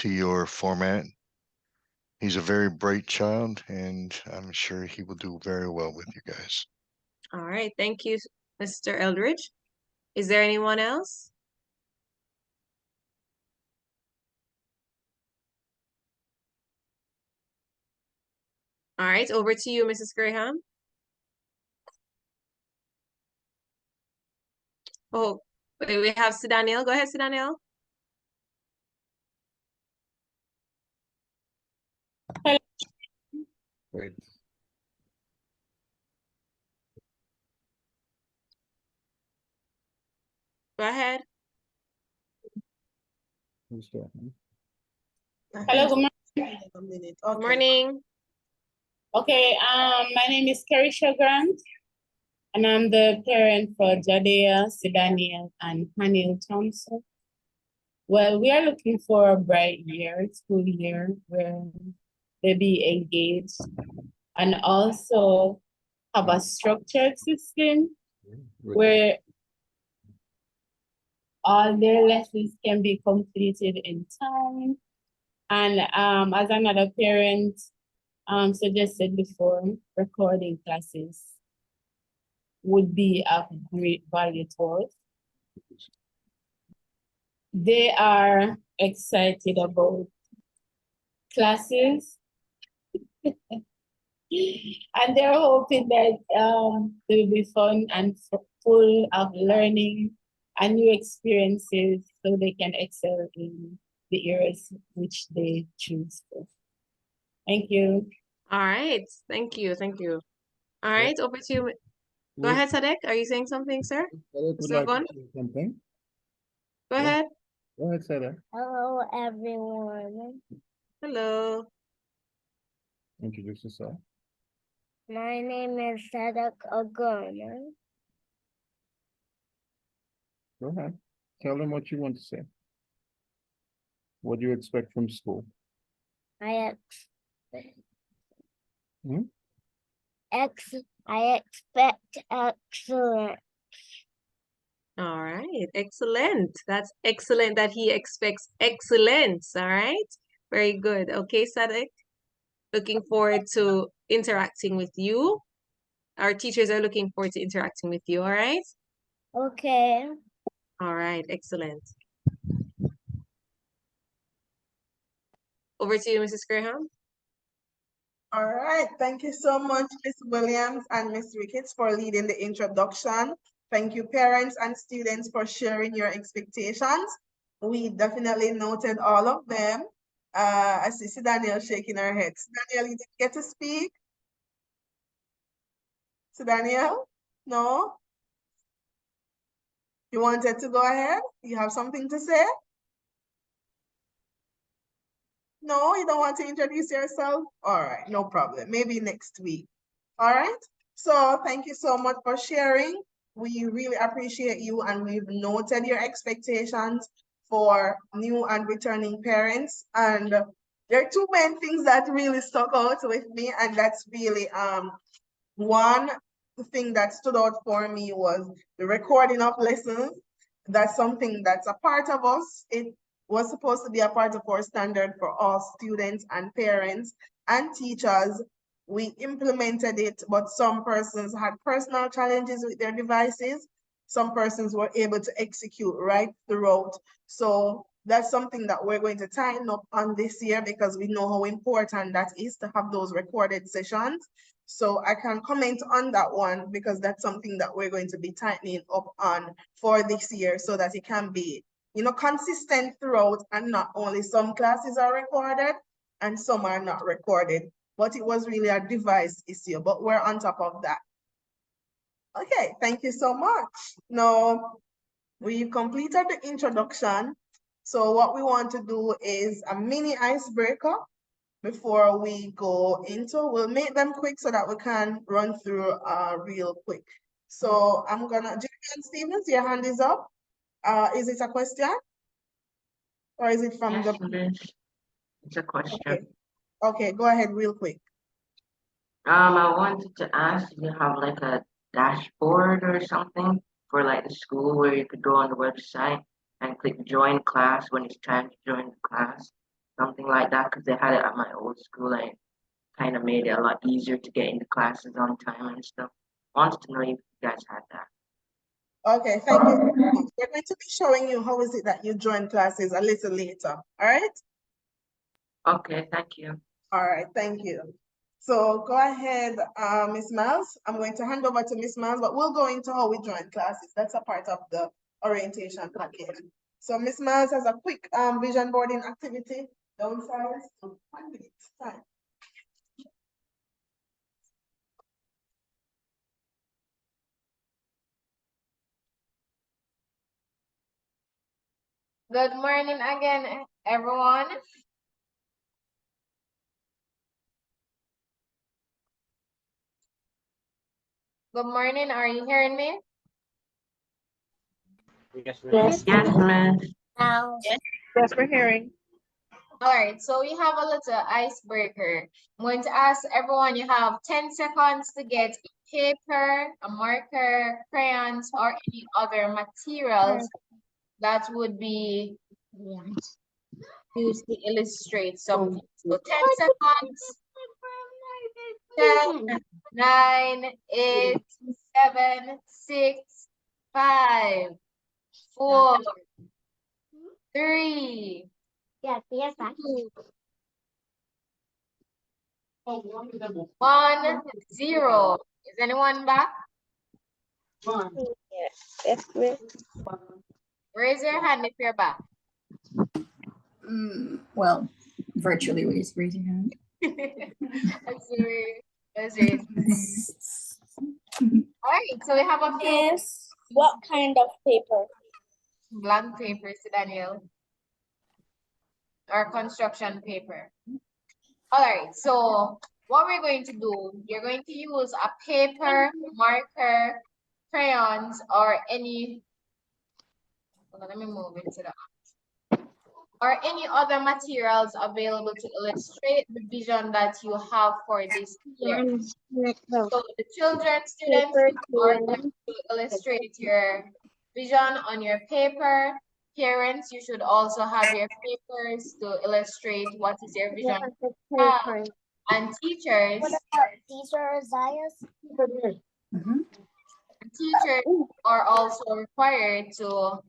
your format. He's a very bright child, and I'm sure he will do very well with you guys. All right. Thank you, Mr. Eldridge. Is there anyone else? All right. Over to you, Mrs. Graham. Oh, wait, we have Sidaniel. Go ahead, Sidaniel. Wait. Go ahead. Who's talking? Hello, good morning. Good morning. Okay, my name is Carisha Grant, and I'm the parent for Jadea, Sidaniel, and Haniel Thompson. Well, we are looking for a bright year, school year, where they be engaged and also have a structured system where all their lessons can be completed in time. And as another parent suggested before, recording classes would be of great value to us. They are excited about classes and they're hoping that they will be fun and full of learning and new experiences so they can excel in the areas which they choose for. Thank you. All right. Thank you. Thank you. All right. Over to you. Go ahead, Sadek. Are you saying something, sir? Still going? Something? Go ahead. Go ahead, Sadek. Hello, everyone. Hello. Introduce yourself. My name is Sadek Ogona. Go ahead. Tell them what you want to say. What do you expect from school? I Hmm? I expect excellent. All right. Excellent. That's excellent that he expects excellence. All right. Very good. Okay, Sadek. looking forward to interacting with you. Our teachers are looking forward to interacting with you, all right? Okay. All right, excellent. Over to you, Mrs. Graham. All right, thank you so much, Ms. Williams and Ms. Ricketts, for leading the introduction. Thank you, parents and students, for sharing your expectations. We definitely noted all of them. I see Danielle shaking her head. Danielle, you didn't get to speak? So Danielle, no? You wanted to go ahead? You have something to say? No, you don't want to introduce yourself? All right, no problem. Maybe next week. All right. So thank you so much for sharing. We really appreciate you, and we've noted your expectations for new and returning parents. And there are two main things that really stuck out with me, and that's really one thing that stood out for me was the recording of lessons. That's something that's a part of us. It was supposed to be a part of our standard for all students and parents and teachers. We implemented it, but some persons had personal challenges with their devices. Some persons were able to execute right throughout. So that's something that we're going to tighten up on this year, because we know how important that is to have those recorded sessions. So I can comment on that one, because that's something that we're going to be tightening up on for this year, so that it can be, you know, consistent throughout, and not only some classes are recorded and some are not recorded. But it was really a device issue, but we're on top of that. Okay, thank you so much. Now, we've completed the introduction. So what we want to do is a mini icebreaker before we go into. We'll make them quick so that we can run through real quick. So I'm gonna, Julian Stevens, your hand is up. Is it a question? Or is it from Yes, the? it is. It's a question. Okay, go ahead real quick. I wanted to ask, do you have like a dashboard or something for like the school where you could go on the website and click join class when it's time to join the class? Something like that, because they had it at my old school and it kind of made it a lot easier to get into classes on time and stuff. Wanted to know if you guys had that. Okay, thank you. We're going to be showing you how is it that you join classes a little later, all right? Okay, thank you. All right, thank you. So go ahead, Ms. Miles. I'm going to hand over to Ms. Miles, but we'll go into how we join classes. That's a part of the orientation package. So Ms. Miles has a quick vision boarding activity downstairs. 1 minute time. Good morning again, everyone. Good morning, are you hearing me? Yes, miss. Yes, miss. Yes, we're hearing. All right, so we have a little icebreaker. I'm going to ask everyone, you have 10 seconds to get a paper, a marker, crayons, or any other materials that would be used to illustrate something. So 10 seconds. 10, 9, 8, 7, 6, 5, 4, 3, 2, 1, 0. Is anyone back? Yes, raise your hand if you're back. Well, virtually raise your hand. Let's raise. All right, so we have a few. Yes. What kind of paper? Blank paper, Daniel. Or construction paper. All right, so what we're going to do, you're going to use a paper, marker, crayons, or any, let me move into the, or any other materials available to illustrate the vision that you have for this year. So the children, students, are going to illustrate your vision on your paper. Parents, you should also have your papers to illustrate what is your vision. and teachers. What about teacher Zayas? Teachers are also required to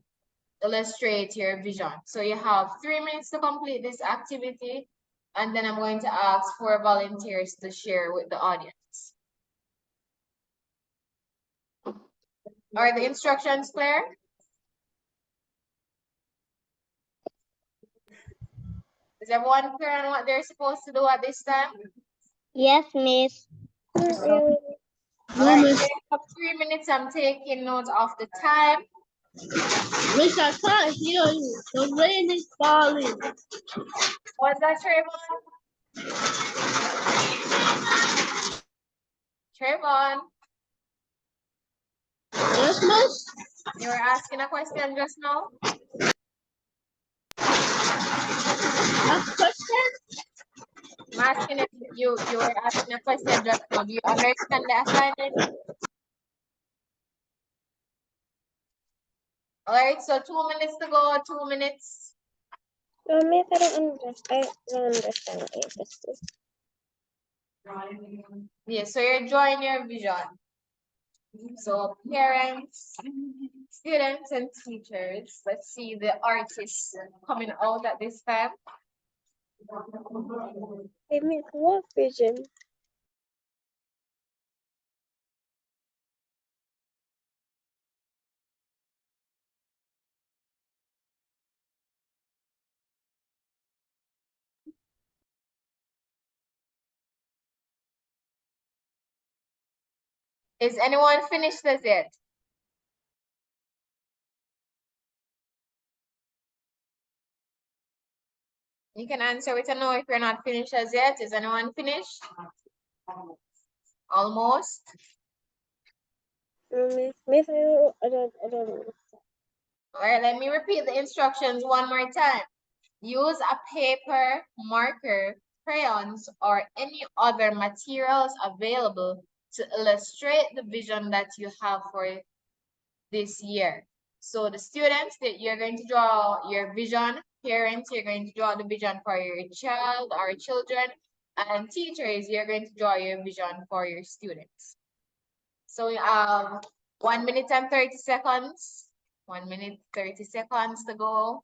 illustrate your vision. So you have 3 minutes to complete this activity, and then I'm going to ask for volunteers to share with the audience. Are the instructions clear? Is everyone clear on what they're supposed to do at this time? Yes, miss. All right, you have 3 minutes. I'm taking note of the time. Miss, I can't hear you. The rain is falling. What's that, Trayvon? Trayvon? Yes, miss. You were asking a question just now? A question? I'm asking if you were asking a question just now. Do you understand the assignment? All right, so 2 minutes to go, 2 minutes. Miss, I don't understand. I don't understand what you just said. Yeah, so you're drawing your vision. So parents, students, and teachers, let's see the artists coming out at this time. Hey, miss, what vision? Is anyone finished as yet? You can answer with a no if you're not finished as yet. Is anyone finished? Almost. Miss, I don't know. All right, let me repeat the instructions one more time. Use a paper, marker, crayons, or any other materials available to illustrate the vision that you have for this year. So the students, that you're going to draw your vision, parents, you're going to draw the vision for your child or children, and teachers, you're going to draw your vision for your students. So 1 minute and 30 seconds. 1 minute, 30 seconds to go.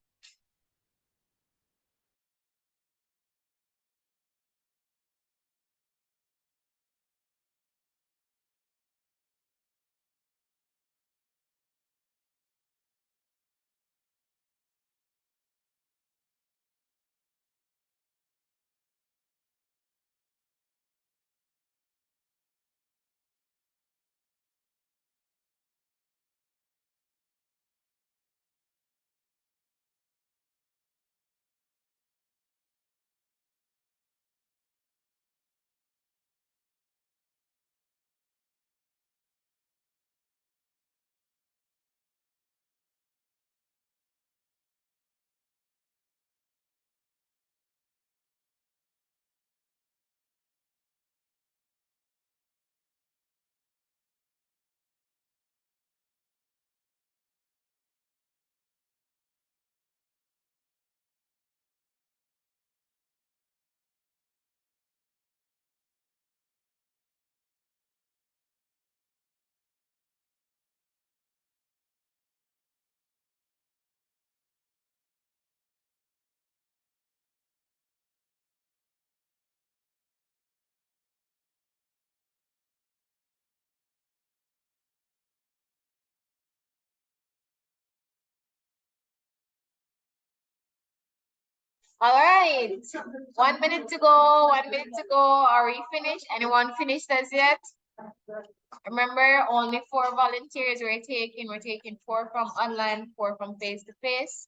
All right, 1 minute to go, 1 minute to go. Are we finished? Anyone finished as yet? Remember, only 4 volunteers we're taking. We're taking 4 from online, 4 from face-to-face.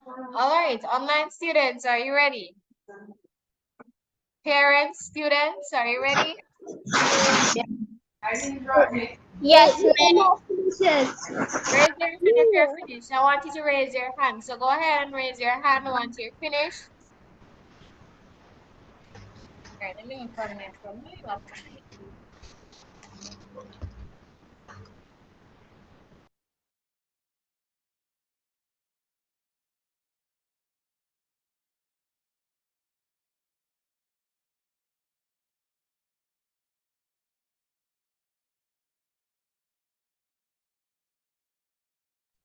All right, online students, are you ready? Parents, students, are you ready? Yes, ma'am. Raise your hand if you're finished. I want you to raise your hand. So go ahead and raise your hand once you're finished. All right, let me look for the next one.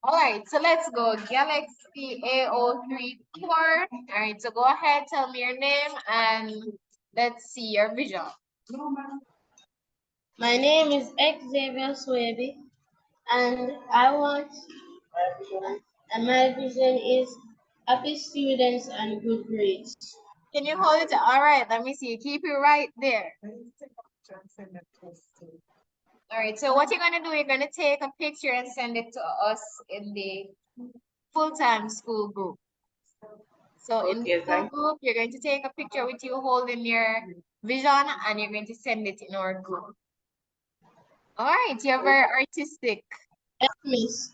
All right, so let's go. Galaxy A03 Core. All right, so go ahead, tell me your name, and let's see your vision. My name is Xavier Swaby, and my vision is happy students and good grades. Can you hold it? All right, let me see. Keep it right there. All right, so what you're gonna do, you're gonna take a picture and send it to us in the full-time school group. So in the school group, you're going to take a picture with you holding your vision and you're going to send it in our group. All right, you're very artistic. Yes, miss.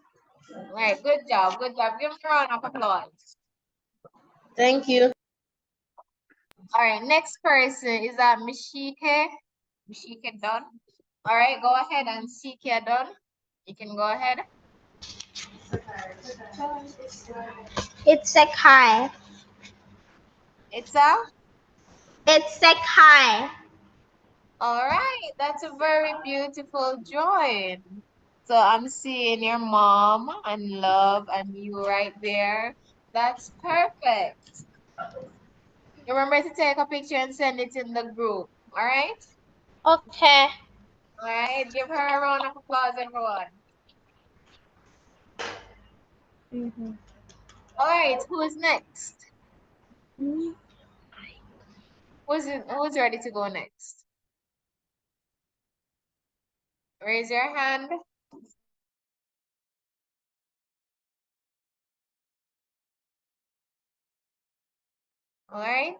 All right, good job, good job. Give me a round of applause. Thank you. All right, next person is Mishike. Mishike Dunn. All right, go ahead and Sikia Dunn. You can go ahead. It's Sekhai. It's a? It's Sekhai. All right, that's a very beautiful drawing. So I'm seeing your mom and love and you right there. That's perfect. Remember to take a picture and send it in the group. All right? Okay. All right, give her a round of applause, everyone. All right, who's next? Who's ready to go next? Raise your hand. All right.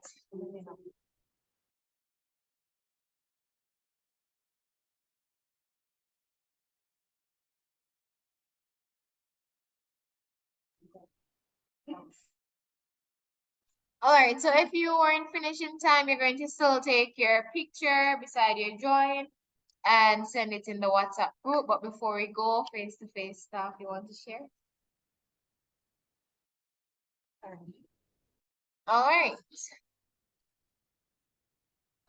All right, so if you weren't finished in time, you're going to still take your picture beside your drawing and send it in the WhatsApp group. But before we go, face-to-face stuff you want to share? All right.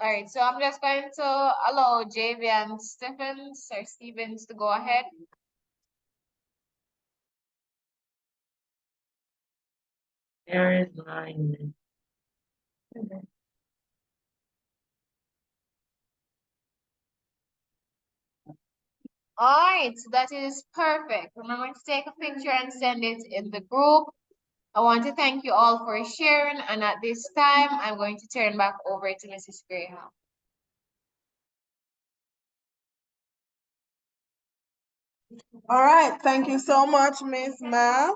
All right, so I'm just going to allow Javian Stevens to go ahead. There is mine. All right, so that is perfect. Remember to take a picture and send it in the group. I want to thank you all for sharing, and at this time, I'm going to turn back over to Mrs. Graham. All right, thank you so much, Miss Math.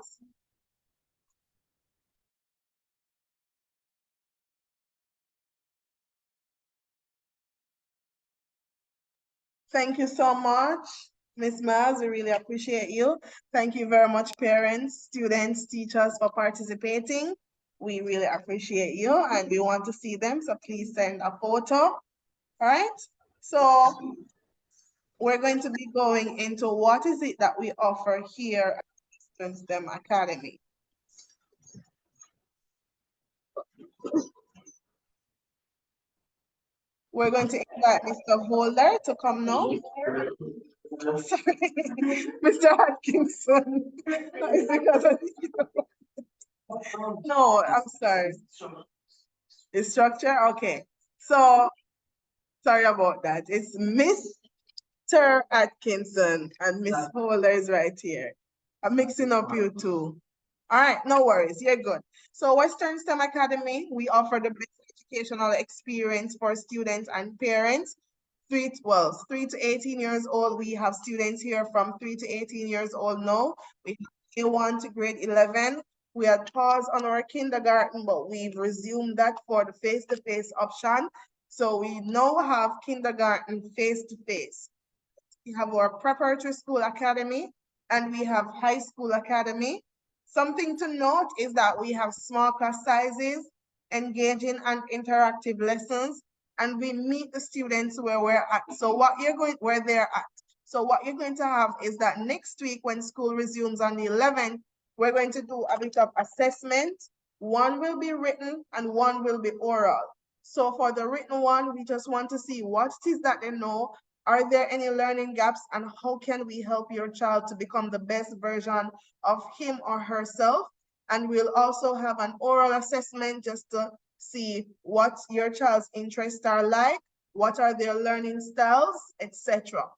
Thank you so much, Ms. Miles. We really appreciate you. Thank you very much, parents, students, teachers, for participating. We really appreciate you and we want to see them, so please send a photo. All right, so we're going to be going into what is it that we offer here at STEM Academy. We're going to invite Mr. Holder to come now. Sorry, Mr. Atkinson. It's because of no, I'm sorry. The structure, okay. So, sorry about that. It's Mr. Atkinson and Miss Holder is right here. I'm mixing up you two. All right, no worries, you're good. So Western STEM Academy, we offer the best educational experience for students and parents. 3 to 18 years old. We have students here from 3 to 18 years old now. We have grade 1 to grade 11. We had paused on our kindergarten, but we've resumed that for the face-to-face option. So we now have kindergarten face-to-face. We have our preparatory school academy and we have high school academy. Something to note is that we have small class sizes, engaging and interactive lessons, and we meet the students where we're at. So where they're at. So what you're going to have is that next week when school resumes on the 11th, we're going to do a bit of assessment. One will be written and one will be oral. So for the written one, we just want to see what it is that they know. Are there any learning gaps and how can we help your child to become the best version of him or herself? And we'll also have an oral assessment just to see what your child's interests are like, what are their learning styles, etc.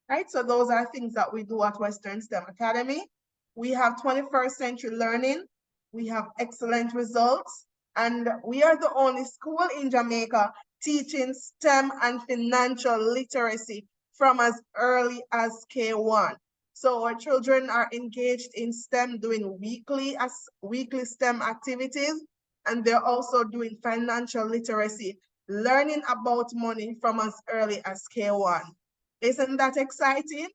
Right, so those are things that we do at Western STEM Academy. We have 21st century learning. We have excellent results. And we are the only school in Jamaica teaching STEM and financial literacy from as early as K1. So our children are engaged in STEM doing weekly STEM activities, and they're also doing financial literacy, learning about money from as early as K1. Isn't that exciting?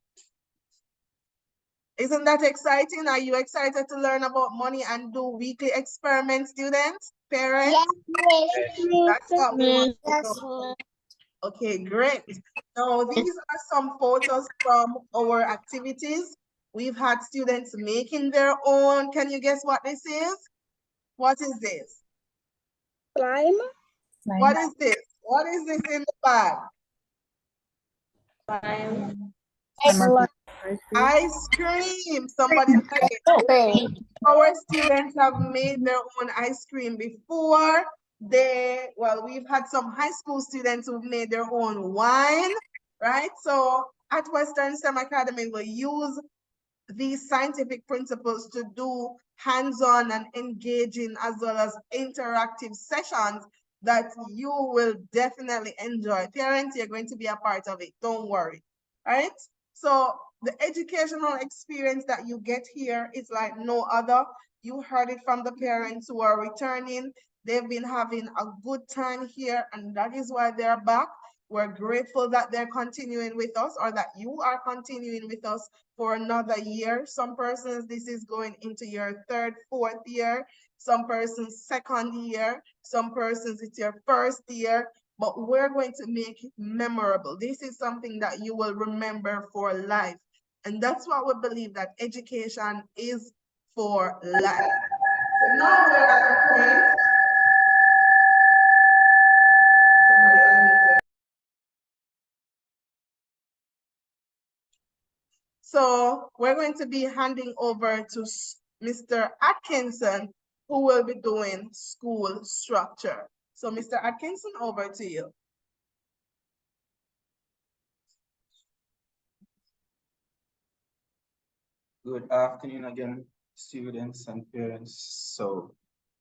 Isn't that exciting? Are you excited to learn about money and do weekly experiments, students, parents? Yes, That's what we want to yes, know. Okay, great. Now, these are some photos from our activities. We've had students making their own. Can you guess what this is? What is this? slime. What is this? What is this in the bag? Ice cream. Somebody said it. Our students have made their own ice cream before. We've had some high school students who've made their own wine, right? So at Western STEM Academy, we use these scientific principles to do hands-on and engaging as well as interactive sessions that you will definitely enjoy. Parents, you're going to be a part of it. Don't worry, right? So the educational experience that you get here is like no other. You heard it from the parents who are returning. They've been having a good time here, and that is why they're back. We're grateful that they're continuing with us, or that you are continuing with us for another year. Some persons, this is going into your third, fourth year. Some persons, second year. Some persons, it's your first year. But we're going to make it memorable. This is something that you will remember for life. And that's what we believe, that education is for life. So now we're at the point. Somebody unmuted. So we're going to be handing over to Mr. Atkinson, who will be doing school structure. So Mr. Atkinson, over to you. Good afternoon again, students and parents. So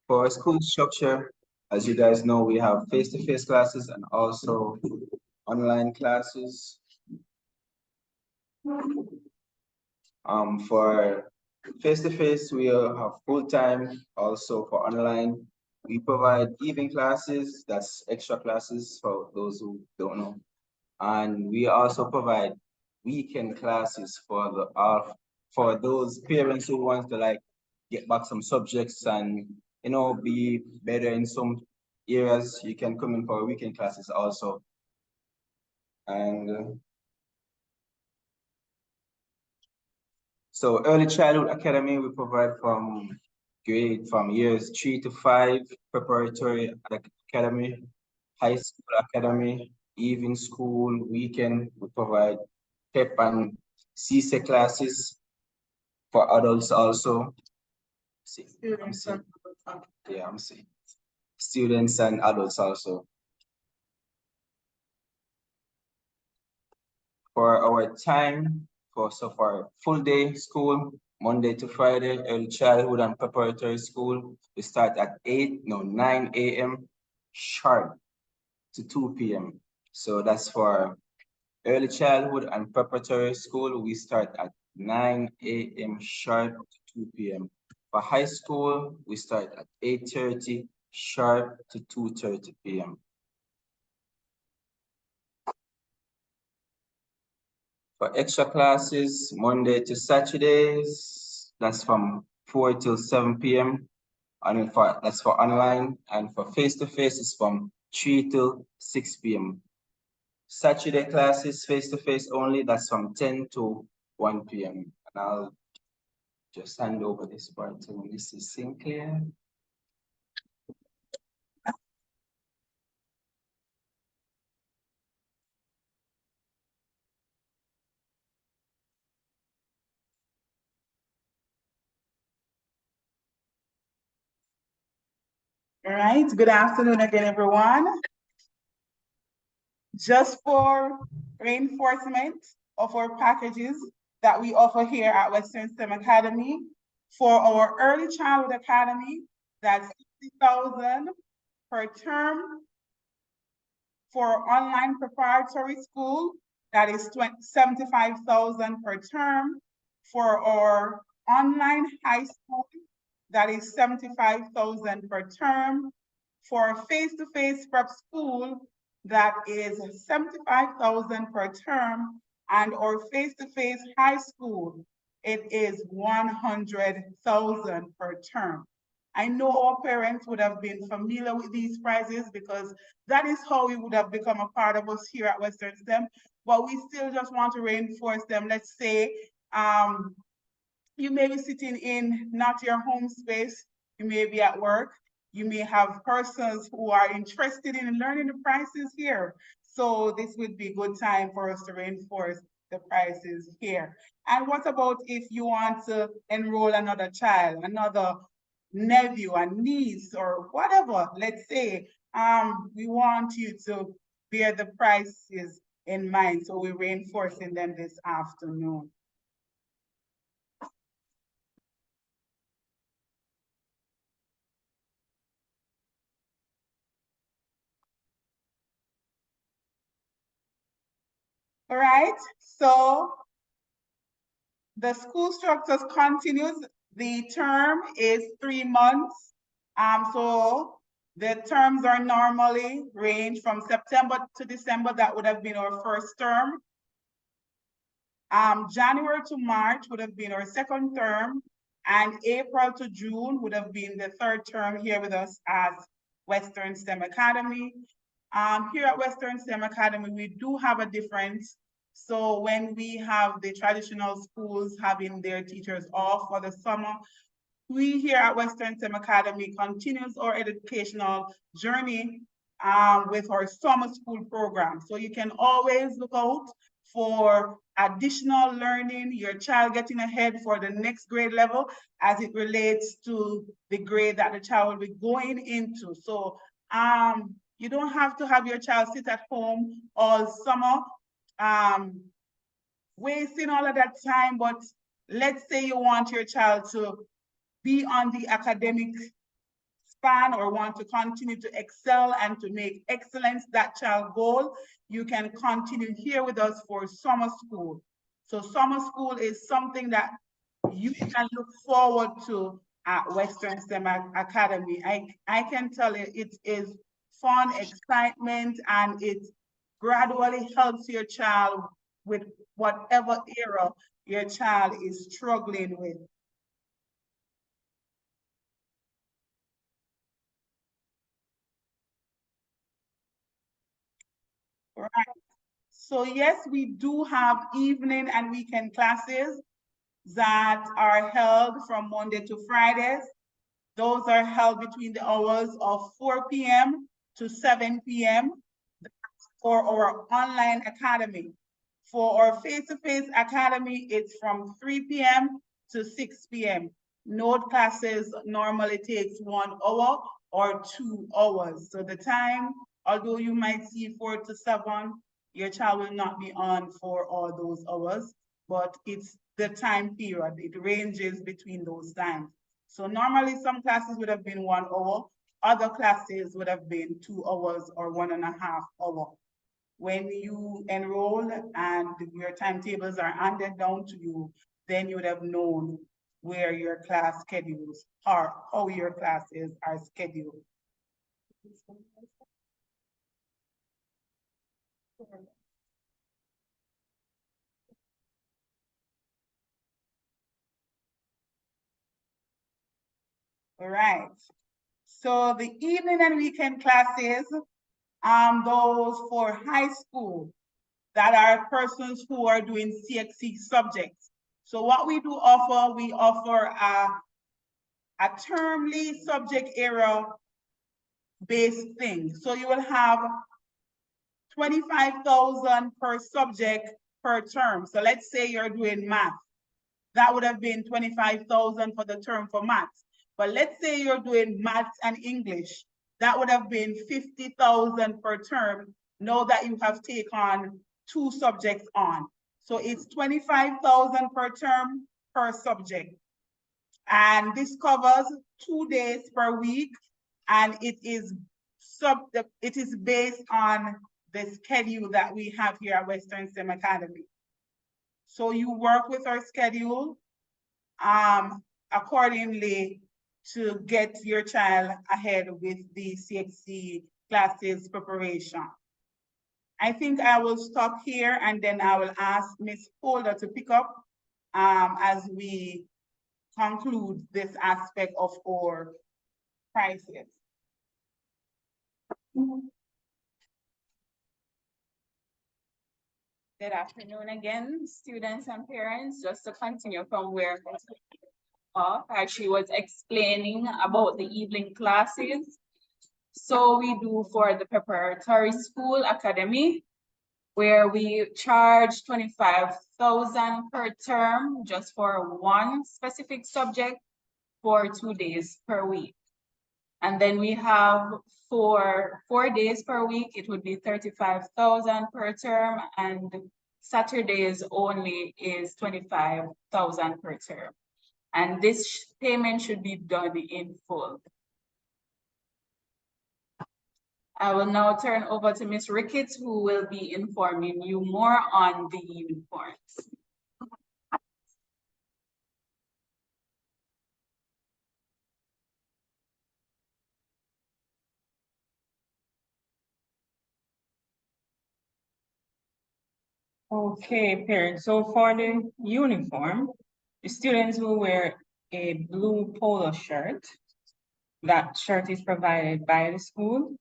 for school structure, as you guys know, we have face-to-face classes and also online classes. For face-to-face, we have full-time. Also for online, we provide evening classes, that's extra classes for those who don't know. And we also provide weekend classes for those parents who want to like get back some subjects and be better in some areas. You can come in for weekend classes also. And so Early Childhood Academy, we provide from years 3 to 5, preparatory academy, high school academy, evening school, weekend. We provide PEP and CSEC classes for adults also. I'm seeing students and adults also. For our time, for full day school, Monday to Friday, early childhood and preparatory school, we start at 9 a.m. sharp to 2 p.m. So that's for early childhood and preparatory school. We start at 9 a.m. sharp to 2 p.m. For high school, we start at 8:30 sharp to 2:30 p.m. For extra classes, Monday to Saturdays, that's from 4 till 7 p.m. And that's for online, and for face-to-face, it's from 3 till 6 p.m. Saturday classes, face-to-face only, that's from 10 to 1 p.m. And I'll just hand over this part to Mrs. Sinclair. All right, good afternoon again, everyone. Just for reinforcement of our packages that we offer here at Western STEM Academy, for our Early Childhood Academy, that's $60,000 per term. For online preparatory school, that is $75,000 per term. For our online high school, that is $75,000 per term. For face-to-face prep school, that is $75,000 per term. And our face-to-face high school, it is $100,000 per term. I know our parents would have been familiar with these prices because that is how we would have become a part of us here at Western STEM, but we still just want to reinforce them. Let's say you may be sitting in not your home space, you may be at work, you may have persons who are interested in learning the prices here. So this would be a good time for us to reinforce the prices here. And what about if you want to enroll another child, another nephew and niece or whatever, let's say, we want you to bear the prices in mind. So we're reinforcing them this afternoon. All right, so the school structures continues. The term is 3 months. So the terms are normally range from September to December. That would have been our first term. January to March would have been our second term, and April to June would have been the third term here with us as Western STEM Academy. Here at Western STEM Academy, we do have a difference. So when we have the traditional schools having their teachers off for the summer, we here at Western STEM Academy continues our educational journey with our summer school program. So you can always look out for additional learning, your child getting ahead for the next grade level as it relates to the grade that the child will be going into. So you don't have to have your child sit at home all summer, wasting all of that time, but let's say you want your child to be on the academic span or want to continue to excel and to make excellence that child goal, you can continue here with us for summer school. So summer school is something that you can look forward to at Western STEM Academy. I can tell you it is fun, excitement, and it gradually helps your child with whatever era your child is struggling with. Right. So yes, we do have evening and weekend classes that are held from Monday to Fridays. Those are held between the hours of 4 p.m. to 7 p.m. for our online academy. For our face-to-face academy, it's from 3 p.m. to 6 p.m. Node classes normally takes 1 hour or 2 hours. So the time, although you might see 4 to 7, your child will not be on for all those hours, but it's the time period. It ranges between those times. So normally some classes would have been 1 hour, other classes would have been 2 hours or 1.5 hours. When you enroll and your timetables are handed down to you, then you would have known where your class schedules are, how your classes are scheduled. All right. So the evening and weekend classes, those for high school that are persons who are doing CXC subjects. So what we do offer, we offer a termly subject area based thing. So you will have 25,000 per subject per term. So let's say you're doing math. That would have been 25,000 for the term for maths. But let's say you're doing maths and English. That would have been 50,000 per term. Know that you have taken 2 subjects on. So it's 25,000 per term per subject. And this covers 2 days per week. And it is based on the schedule that we have here at Western STEM Academy. So you work with our schedule accordingly to get your child ahead with the CXC classes preparation. I think I will stop here and then I will ask Ms. Holder to pick up as we conclude this aspect of our prices. Good afternoon again, students and parents. Just to continue from where she was explaining about the evening classes. So we do for the preparatory school academy, where we charge 25,000 per term just for one specific subject for 2 days per week. And then we have for 4 days per week, it would be 35,000 per term, and Saturdays only is 25,000 per term. And this payment should be done in full. I will now turn over to Ms. Ricketts, who will be informing you more on the uniforms. Okay, parents, so for the uniform, the students will wear a blue polo shirt. That shirt is provided by the school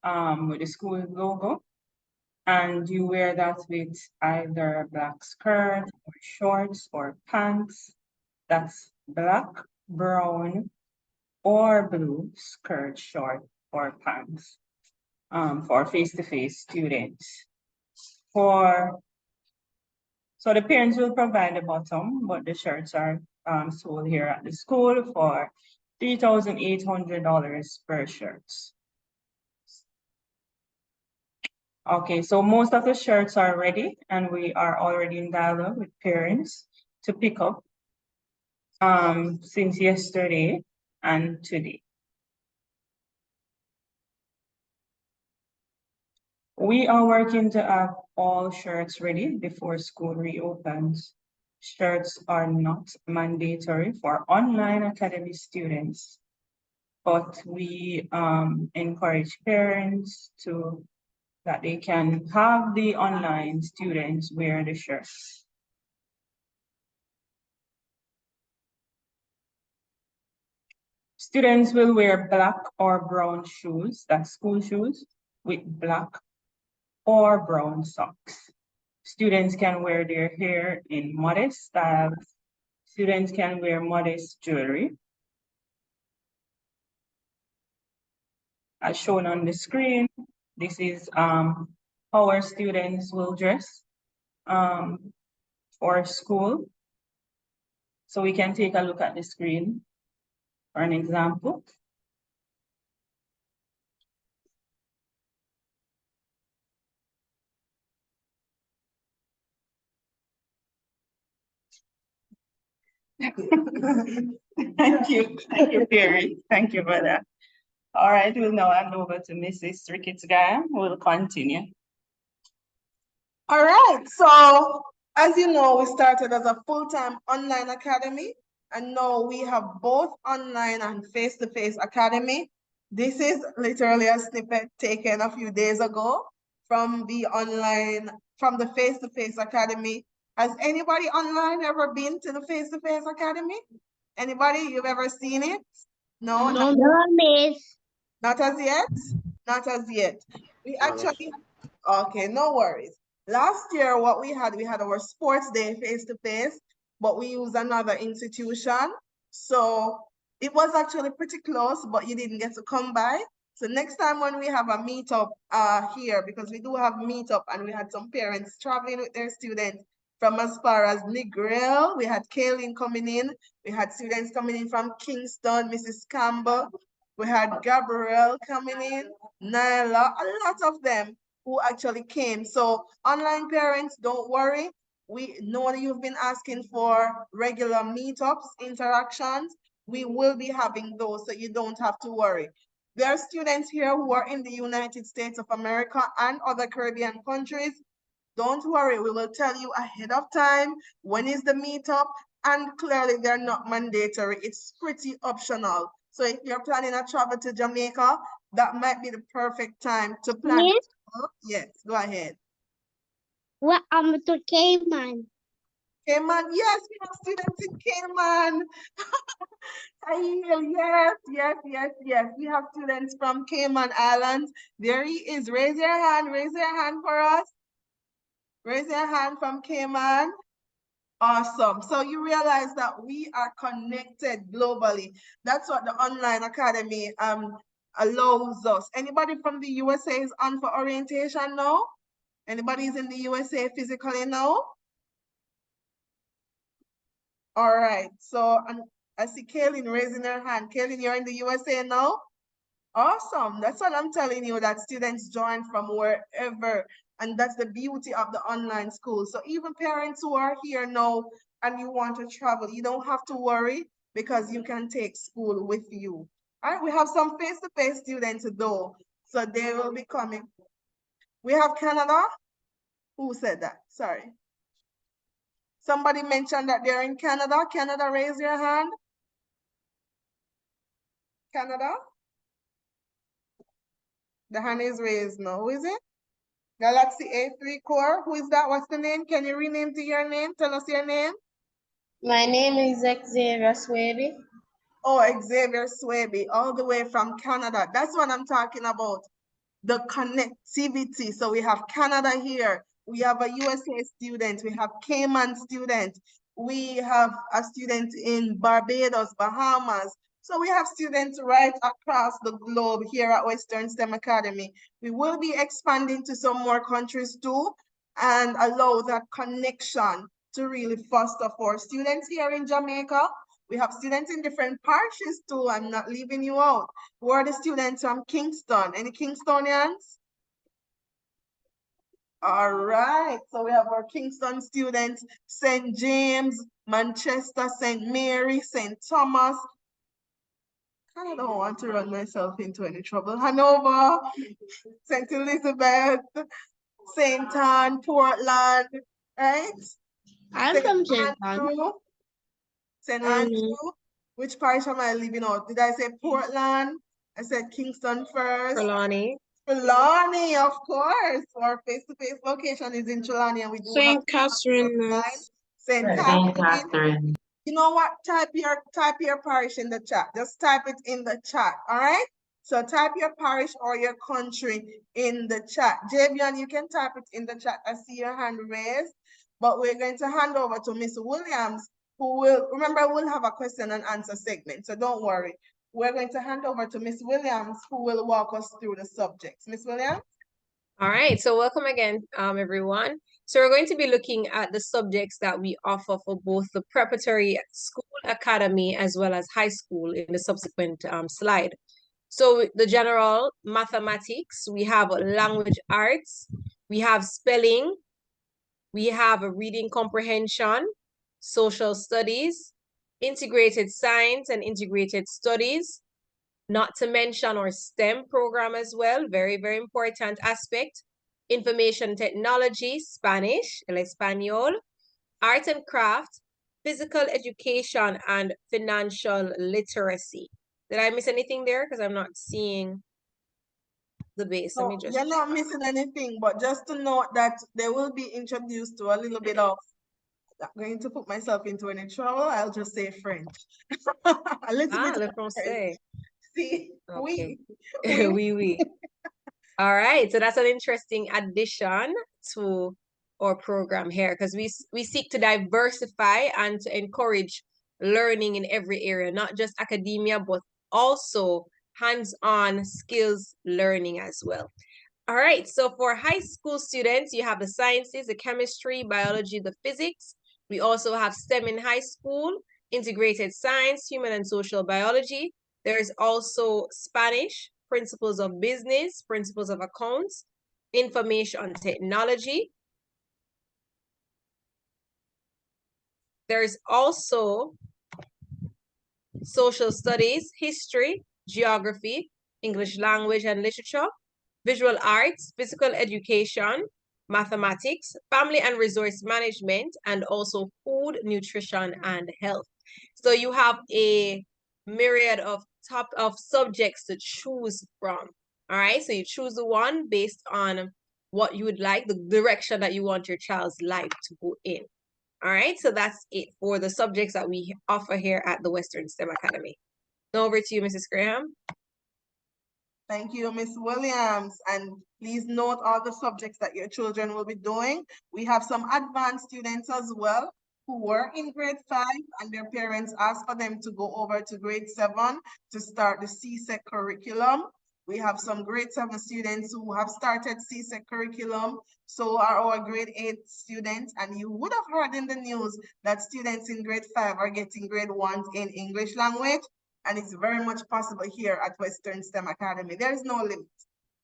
with the school logo. And you wear that with either a black skirt or shorts or pants. That's black, brown, or blue skirt, short, or pants for face-to-face students. So the parents will provide the bottom, but the shirts are sold here at the school for $3,800 per shirt. Okay, so most of the shirts are ready and we are already in dialogue with parents to pick up since yesterday and today. We are working to have all shirts ready before school reopens. Shirts are not mandatory for online academy students, but we encourage parents that they can have the online students wear the shirts. Students will wear black or brown shoes, that's school shoes, with black or brown socks. Students can wear their hair in modest styles. Students can wear modest jewelry. As shown on the screen, this is how our students will dress for school. So we can take a look at the screen for an example. Thank you, Perry. Thank you for that. All right, we'll now hand over to Mrs. Ricketts-Graham. We'll continue. All right, so as you know, we started as a full-time online academy. And now we have both online and face-to-face academy. This is literally a snippet taken a few days ago from the online, from the face-to-face academy. Has anybody online ever been to the face-to-face academy? Anybody, you've ever seen it? No, No, miss. not as yet? Not as yet. We actually, okay, no worries. Last year, what we had our sports day face-to-face, but we used another institution. So it was actually pretty close, but you didn't get to come by. So next time when we have a meetup here, because we do have meetup and we had some parents traveling with their students from as far as Negril, we had Kaylin coming in, we had students coming in from Kingston, Mrs. Campbell, we had Gabrielle coming in, Nyla, a lot of them who actually came. So online parents, don't worry. We know you've been asking for regular meetups, interactions. We will be having those, so you don't have to worry. There are students here who are in the United States of America and other Caribbean countries. Don't worry, we will tell you ahead of time when is the meetup, and clearly they're not mandatory. It's pretty optional. So if you're planning a travel to Jamaica, that might be the perfect time to plan. Yes. Yes, go ahead. What to Cayman? Cayman, yes, we have students in Cayman. Yes. We have students from Cayman Islands. There he is. Raise your hand for us. Raise your hand from Cayman. Awesome. So you realize that we are connected globally. That's what the online academy allows us. Anybody from the USA is on for orientation now? Anybody is in the USA physically now? All right. So I see Kaylin raising her hand. Kaylin, you're in the USA now? Awesome. That's what I'm telling you, that students join from wherever. And that's the beauty of the online school. So even parents who are here now and you want to travel, you don't have to worry because you can take school with you. All right, we have some face-to-face students though, so they will be coming. We have Canada. Who said that? Sorry. Somebody mentioned that they're in Canada. Canada, raise your hand. Canada? The hand is raised now. Who is it? Galaxy A3 Core. Who is that? What's the name? Can you rename to your name? Tell us your name. My name is Xavier Swaby. Oh, Xavier Swaby, all the way from Canada. That's what I'm talking about. The connectivity. So we have Canada here. We have a USA student. We have Cayman student. We have a student in Barbados, Bahamas. So we have students right across the globe here at Western STEM Academy. We will be expanding to some more countries too and allow that connection to really foster for students here in Jamaica. We have students in different parishes too. I'm not leaving you out. Who are the students from Kingston? Any Kingstonians? All right, so we have our Kingston students, St. James, Manchester, St. Mary, St. Thomas. I don't want to run myself into any trouble. Hanover, St. Elizabeth, St. Ann, Portland, right? I'm from St. Ann. St. Andrew. Which parish am I leaving out? Did I say Portland? I said Kingston first. Trelawney. Trelawney, of course. Our face-to-face location is in Trelawney, and we do St. Catherine. St. Catherine. You know what? Type your parish in the chat. Just type it in the chat. All right. So type your parish or your country in the chat. Javian, you can type it in the chat. I see your hand raised. But we're going to hand over to Miss Williams, who will, remember, we'll have a question and answer segment. So don't worry. We're going to hand over to Miss Williams, who will walk us through the subjects. Miss Williams? All right, so welcome again, everyone. So we're going to be looking at the subjects that we offer for both the preparatory school academy as well as high school in the subsequent slide. So the general mathematics, we have language arts, we have spelling, we have a reading comprehension, social studies, integrated science and integrated studies, not to mention our STEM program as well, very, very important aspect, information technology, Spanish, el español, art and craft, physical education and financial literacy. Did I miss anything there? Because I'm not seeing the base. Let me No, just you're not missing anything, but just to note that they will be introduced to a little bit of, I'm going to put myself into any trouble. I'll just say French. A little bit le of français. French. See, Okay. oui. Oui, oui. All right, so that's an interesting addition to our program here because we seek to diversify and to encourage learning in every area, not just academia, but also hands-on skills learning as well. All right, so for high school students, you have the sciences, the chemistry, biology, the physics. We also have STEM in high school, integrated science, human and social biology. There's also Spanish, principles of business, principles of accounts, information technology. There's also social studies, history, geography, English language and literature, visual arts, physical education, mathematics, family and resource management, and also food, nutrition, and health. So you have a myriad of subjects to choose from. All right, so you choose the one based on what you would like, the direction that you want your child's life to go in. All right, so that's it for the subjects that we offer here at the Western STEM Academy. Now over to you, Mrs. Graham. Thank you, Ms. Williams. And please note all the subjects that your children will be doing. We have some advanced students as well who were in grade 5 and their parents asked for them to go over to grade 7 to start the CSEC curriculum. We have some grade 7 students who have started CSEC curriculum. So are our grade 8 students. And you would have heard in the news that students in grade 5 are getting grade 1s in English language. And it's very much possible here at Western STEM Academy. There is no limit.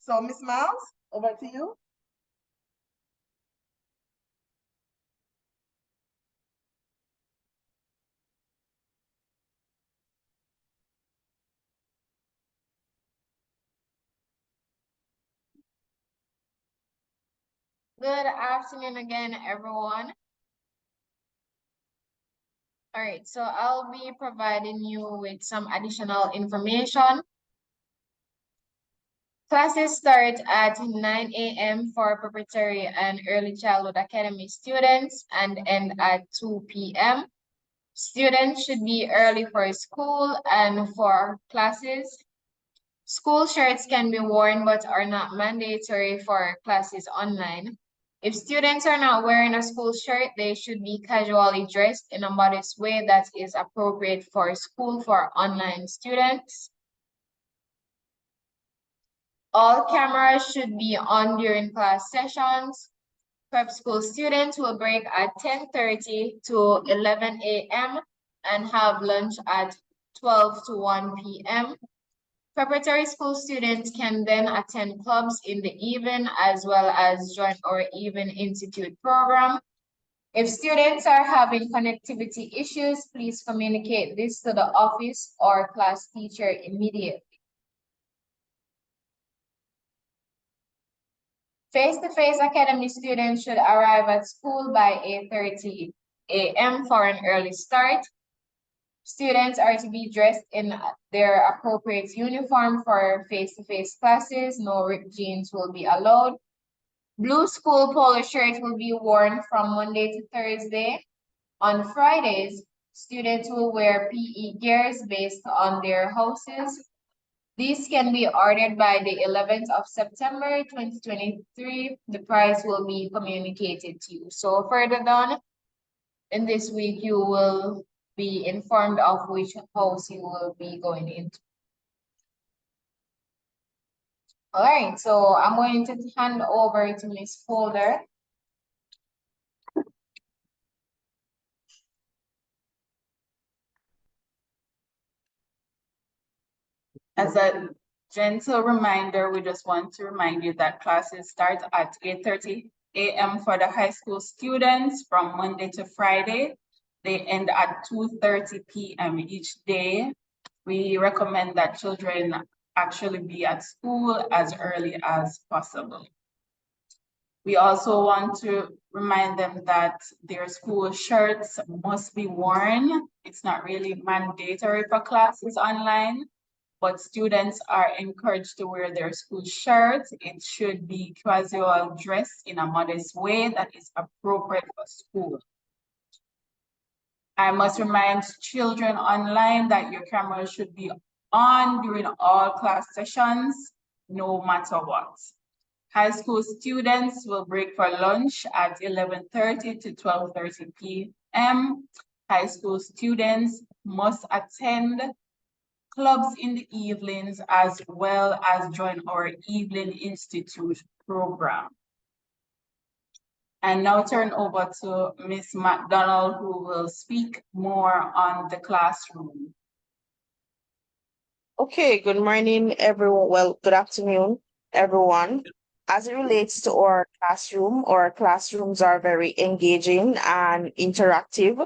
So Ms. Miles, over to you. Good afternoon again, everyone. All right, so I'll be providing you with some additional information. Classes start at 9 a.m. for preparatory and early childhood academy students and end at 2 p.m. Students should be early for school and for classes. School shirts can be worn but are not mandatory for classes online. If students are not wearing a school shirt, they should be casually dressed in a modest way that is appropriate for school for online students. All cameras should be on during class sessions. Prep school students will break at 10:30 to 11 a.m. and have lunch at 12 to 1 p.m. Preparatory school students can then attend clubs in the evening as well as join our Even Institute program. If students are having connectivity issues, please communicate this to the office or class teacher immediately. Face-to-face academy students should arrive at school by 8:30 a.m. for an early start. Students are to be dressed in their appropriate uniform for face-to-face classes. No ripped jeans will be allowed. Blue school polo shirts will be worn from Monday to Thursday. On Fridays, students will wear PE gears based on their houses. These can be ordered by the 11th of September 2023. The price will be communicated to you. So further down in this week, you will be informed of which house you will be going into. All right, so I'm going to hand over to Ms. Folder. As a gentle reminder, we just want to remind you that classes start at 8:30 a.m. for the high school students from Monday to Friday. They end at 2:30 p.m. each day. We recommend that children actually be at school as early as possible. We also want to remind them that their school shirts must be worn. It's not really mandatory for classes online, but students are encouraged to wear their school shirts. It should be casual dress in a modest way that is appropriate for school. I must remind children online that your camera should be on during all class sessions, no matter what. High school students will break for lunch at 11:30 to 12:30 p.m. High school students must attend clubs in the evenings as well as join our Evening Institute program. And now turn over to Ms. McDonald, who will speak more on the classroom. Okay, good morning, everyone. Well, good afternoon, everyone. As it relates to our classrooms are very engaging and interactive.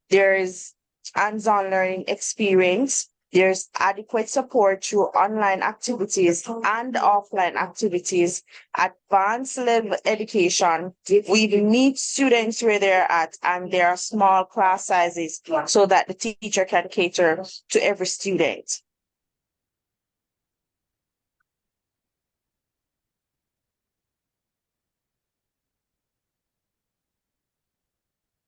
There's hands-on learning experience. There's adequate support through online activities and offline activities, advanced level education. We meet students where they're at, and there are small class sizes so that the teacher can cater to every student.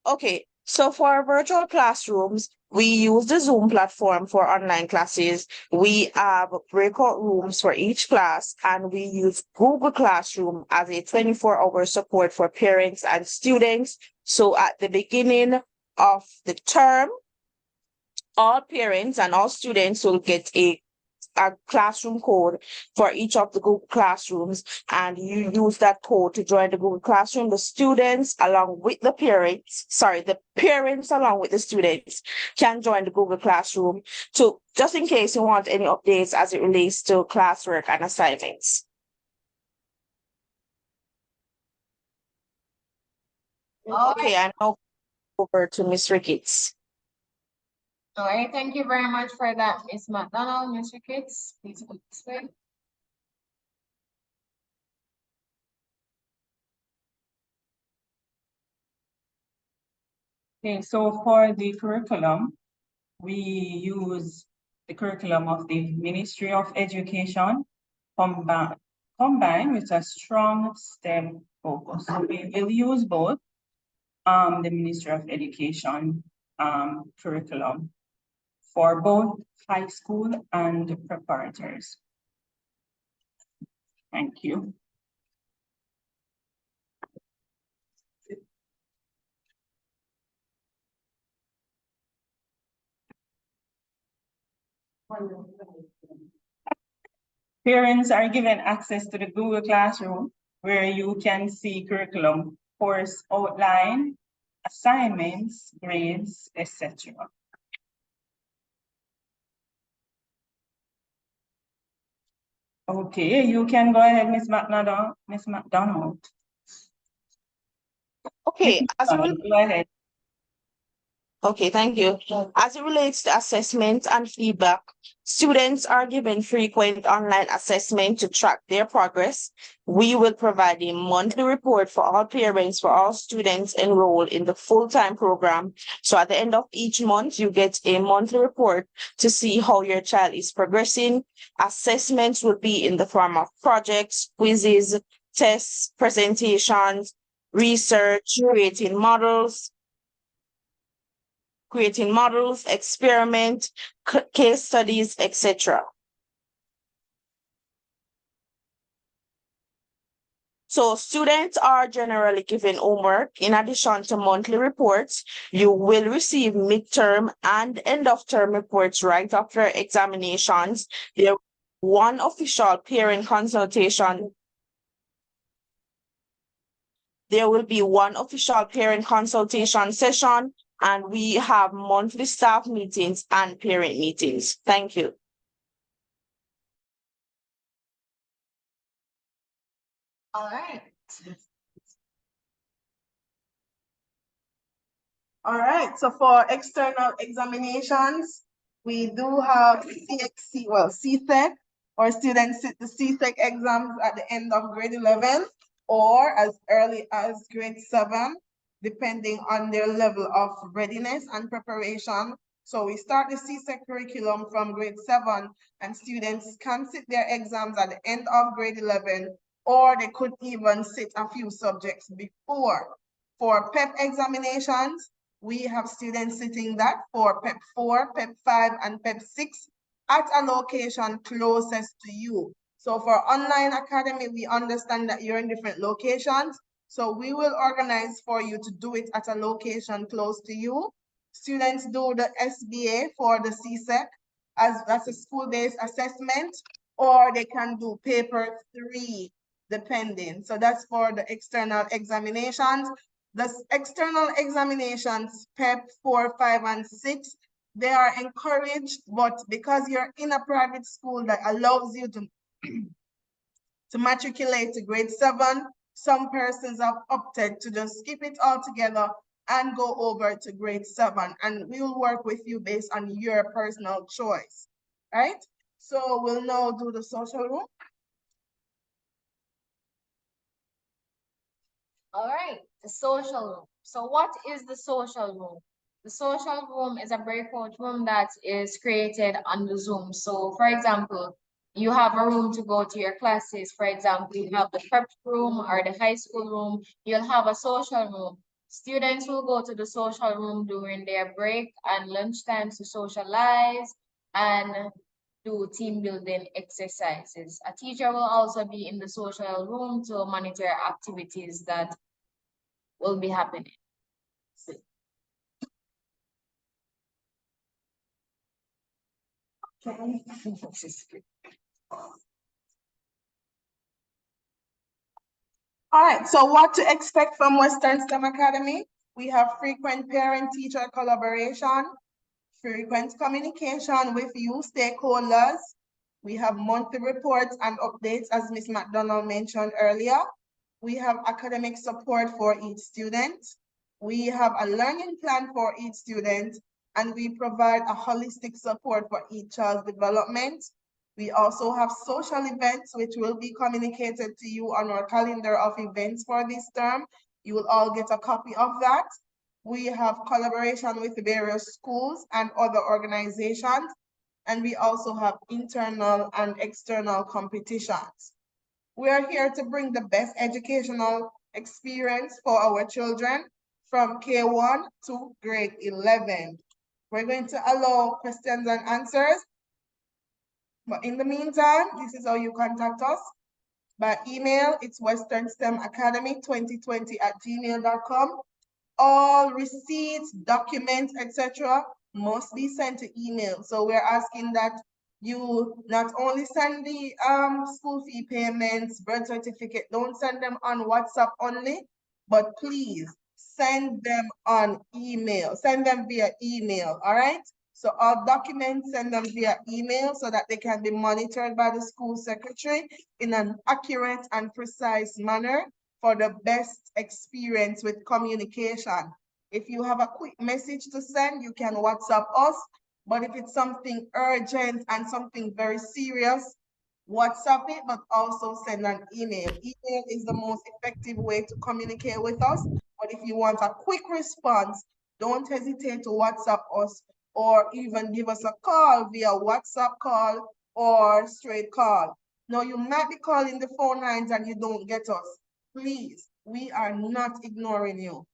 Okay, so for our virtual classrooms, we use the Zoom platform for online classes. We have breakout rooms for each class, and we use Google Classroom as a 24-hour support for parents and students. So at the beginning of the term, all parents and all students will get a classroom code for each of the Google Classrooms, and you use that code to join the Google Classroom. The students along with the parents along with the students can join the Google Classroom to, just in case you want any updates as it relates to classwork and assignments. Okay, and now over to Ms. Ricketts. All right, thank you very much for that, Ms. McDonald. Ms. Ricketts, please go this way. Okay, so for the curriculum, we use the curriculum of the Ministry of Education combined with a strong STEM focus. So we will use both the Ministry of Education curriculum for both high school and preparators. Thank you. Parents are given access to the Google Classroom, where you can see curriculum, course outline, assignments, grades, etc. Okay, you can go ahead, Ms. McDonald. Okay, go ahead. Okay, thank you. As it relates to assessment and feedback, students are given frequent online assessment to track their progress. We will provide a monthly report for all parents, for all students enrolled in the full-time program. So at the end of each month, you get a monthly report to see how your child is progressing. Assessments will be in the form of projects, quizzes, tests, presentations, research, creating models, experiment, case studies, etc. So students are generally given homework. In addition to monthly reports, you will receive midterm and end of term reports right after examinations. There one official parent consultation. There will be one official parent consultation session, and we have monthly staff meetings and parent meetings. Thank you. All right. All right, so for external examinations, we do have CSEC or students sit the CSEC exams at the end of grade 11. or as early as grade 7, depending on their level of readiness and preparation. So we start the CSEC curriculum from grade 7, and students can sit their exams at the end of grade 11, or they could even sit a few subjects before. For PEP examinations, we have students sitting that for PEP 4, PEP 5, and PEP 6 at a location closest to you. So for online academy, we understand that you're in different locations. So we will organize for you to do it at a location close to you. Students do the SBA for the CSEC, as that's a school-based assessment, or they can do paper 3, depending. So that's for the external examinations. The external examinations, PEP 4, 5, and 6, they are encouraged, but because you're in a private school that allows you to to matriculate to grade 7, some persons have opted to just skip it altogether and go over to grade 7. And we will work with you based on your personal choice, right? So we'll now do the social room. All right, the social room. So what is the social room? The social room is a breakout room that is created on the Zoom. So for example, you have a room to go to your classes. For example, you have the prep room or the high school room. You'll have a social room. Students will go to the social room during their break and lunchtime to socialize and do team building exercises. A teacher will also be in the social room to monitor activities that will be happening. All right, so what to expect from Western STEM Academy? We have frequent parent-teacher collaboration, frequent communication with you stakeholders. We have monthly reports and updates, as Ms. McDonald mentioned earlier. We have academic support for each student. We have a learning plan for each student, and we provide a holistic support for each child's development. We also have social events, which will be communicated to you on our calendar of events for this term. You will all get a copy of that. We have collaboration with various schools and other organizations, and we also have internal and external competitions. We are here to bring the best educational experience for our children from K1 to grade 11. We're going to allow questions and answers. But in the meantime, this is how you contact us. By email, it's westernstemacademy2020@gmail.com. All receipts, documents, etc. must be sent to email. So we're asking that you not only send the school fee payments, birth certificate, don't send them on WhatsApp only, but please send them on email. Send them via email, all right? So all documents, send them via email so that they can be monitored by the school secretary in an accurate and precise manner for the best experience with communication. If you have a quick message to send, you can WhatsApp us. But if it's something urgent and something very serious, WhatsApp it, but also send an email. Email is the most effective way to communicate with us. But if you want a quick response, don't hesitate to WhatsApp us or even give us a call via WhatsApp call or straight call. Now, you might be calling the phone lines and you don't get us. Please, we are not ignoring you.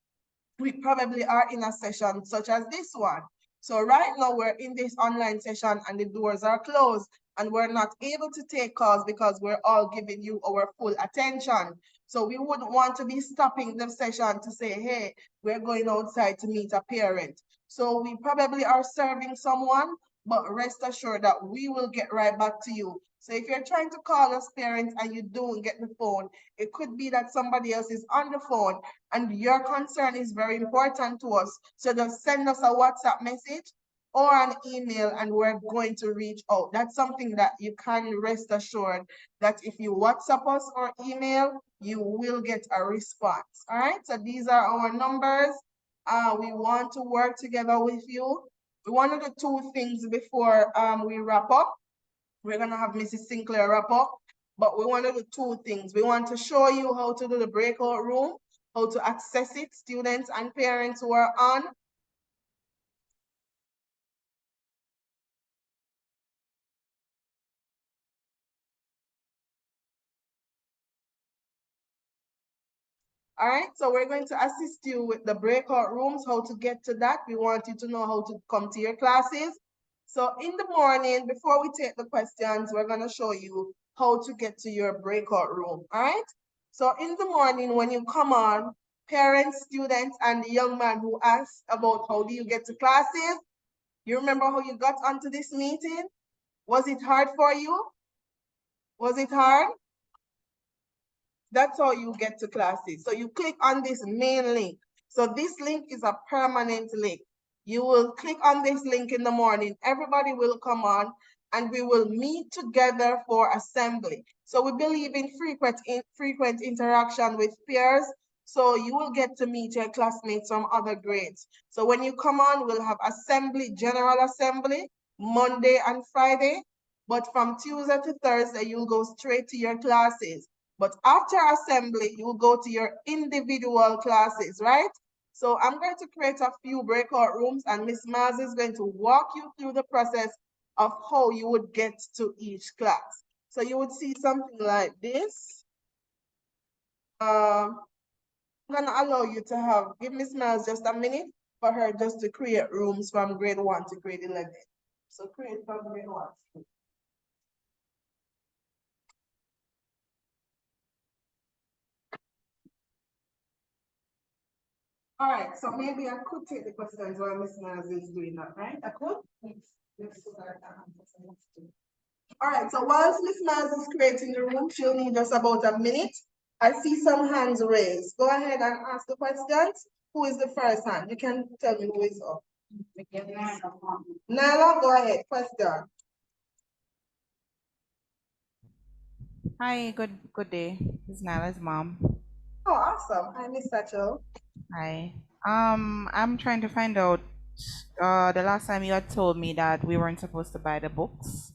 We probably are in a session such as this one. So right now we're in this online session and the doors are closed and we're not able to take calls because we're all giving you our full attention. So we wouldn't want to be stopping the session to say, hey, we're going outside to meet a parent. So we probably are serving someone, but rest assured that we will get right back to you. So if you're trying to call us parents and you don't get the phone, it could be that somebody else is on the phone and your concern is very important to us. So just send us a WhatsApp message or an email and we're going to reach out. That's something that you can rest assured that if you WhatsApp us or email, you will get a response. All right, so these are our numbers. We want to work together with you. One of the two things before we wrap up, we're gonna have Mrs. Sinclair wrap up. but we want to do two things. We want to show you how to do the breakout room, how to access it, students and parents who are on. All right, so we're going to assist you with the breakout rooms, how to get to that. We want you to know how to come to your classes. So in the morning, before we take the questions, we're going to show you how to get to your breakout room. All right, so in the morning, when you come on, parents, students, and the young man who asked about how do you get to classes, you remember how you got onto this meeting? Was it hard for you? Was it hard? That's how you get to classes. So you click on this main link. So this link is a permanent link. You will click on this link in the morning. Everybody will come on and we will meet together for assembly. So we believe in frequent interaction with peers. So you will get to meet your classmates from other grades. So when you come on, we'll have assembly, general assembly, Monday and Friday. But from Tuesday to Thursday, you'll go straight to your classes. But after assembly, you will go to your individual classes, right? So I'm going to create a few breakout rooms and Miss Mars is going to walk you through the process of how you would get to each class. So you would see something like this. I'm gonna allow you to give Miss Mars just a minute for her just to create rooms from grade 1 to grade 11. So create from grade 1. All right, so maybe I could take the questions while Miss Miles is doing that, right? I could? All right, so whilst Miss Miles is creating the room, she'll need just about a minute. I see some hands raised. Go ahead and ask the questions. Who is the first hand? You can tell me who is up. Nyla, go ahead, question. Hi, good day. This is Nyla's mom. Oh, awesome. Hi, Miss Satchel. Hi. I'm trying to find out, the last time you had told me that we weren't supposed to buy the books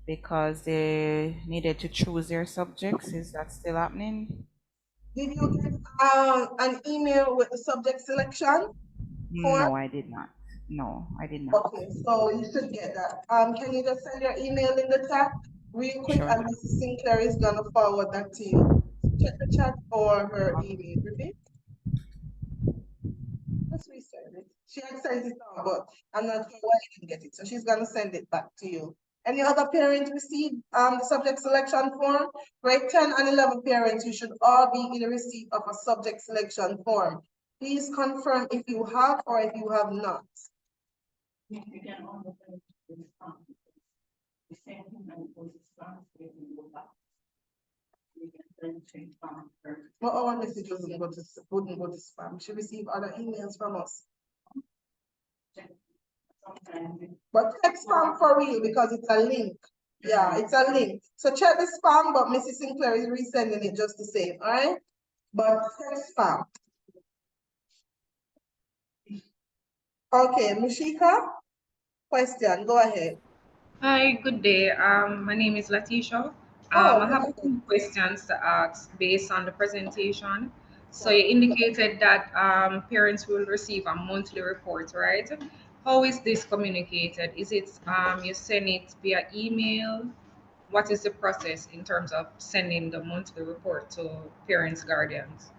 because they needed to choose their subjects. Is that still happening? Did you get an email with the subject selection form? No, I did not. No, I did not. Okay, so you should get that. Can you just send your email in the chat real quick, Sure. and Mrs. Sinclair is gonna forward that to you. Check the chat or her email. Repeat. Let's resend it. She had sent it out, but I'm not sure why you didn't get it. So she's gonna send it back to you. Any other parent received the subject selection form? Grade 10 and 11 parents, you should all be in receipt of a subject selection form. Please confirm if you have or if you have not. Well, our message wouldn't go to spam. She received other emails from us. But check spam for real because it's a link. Yeah, it's a link. So check the spam, but Mrs. Sinclair is resending it just the same, all right? But check spam. Okay, Mushika, question, go ahead. Hi, good day. My name is Latisha. I have a few questions to ask based on the presentation. So you indicated that parents will receive a monthly report, right? How is this communicated? Is it you send it via email? What is the process in terms of sending the monthly report to parents, guardians?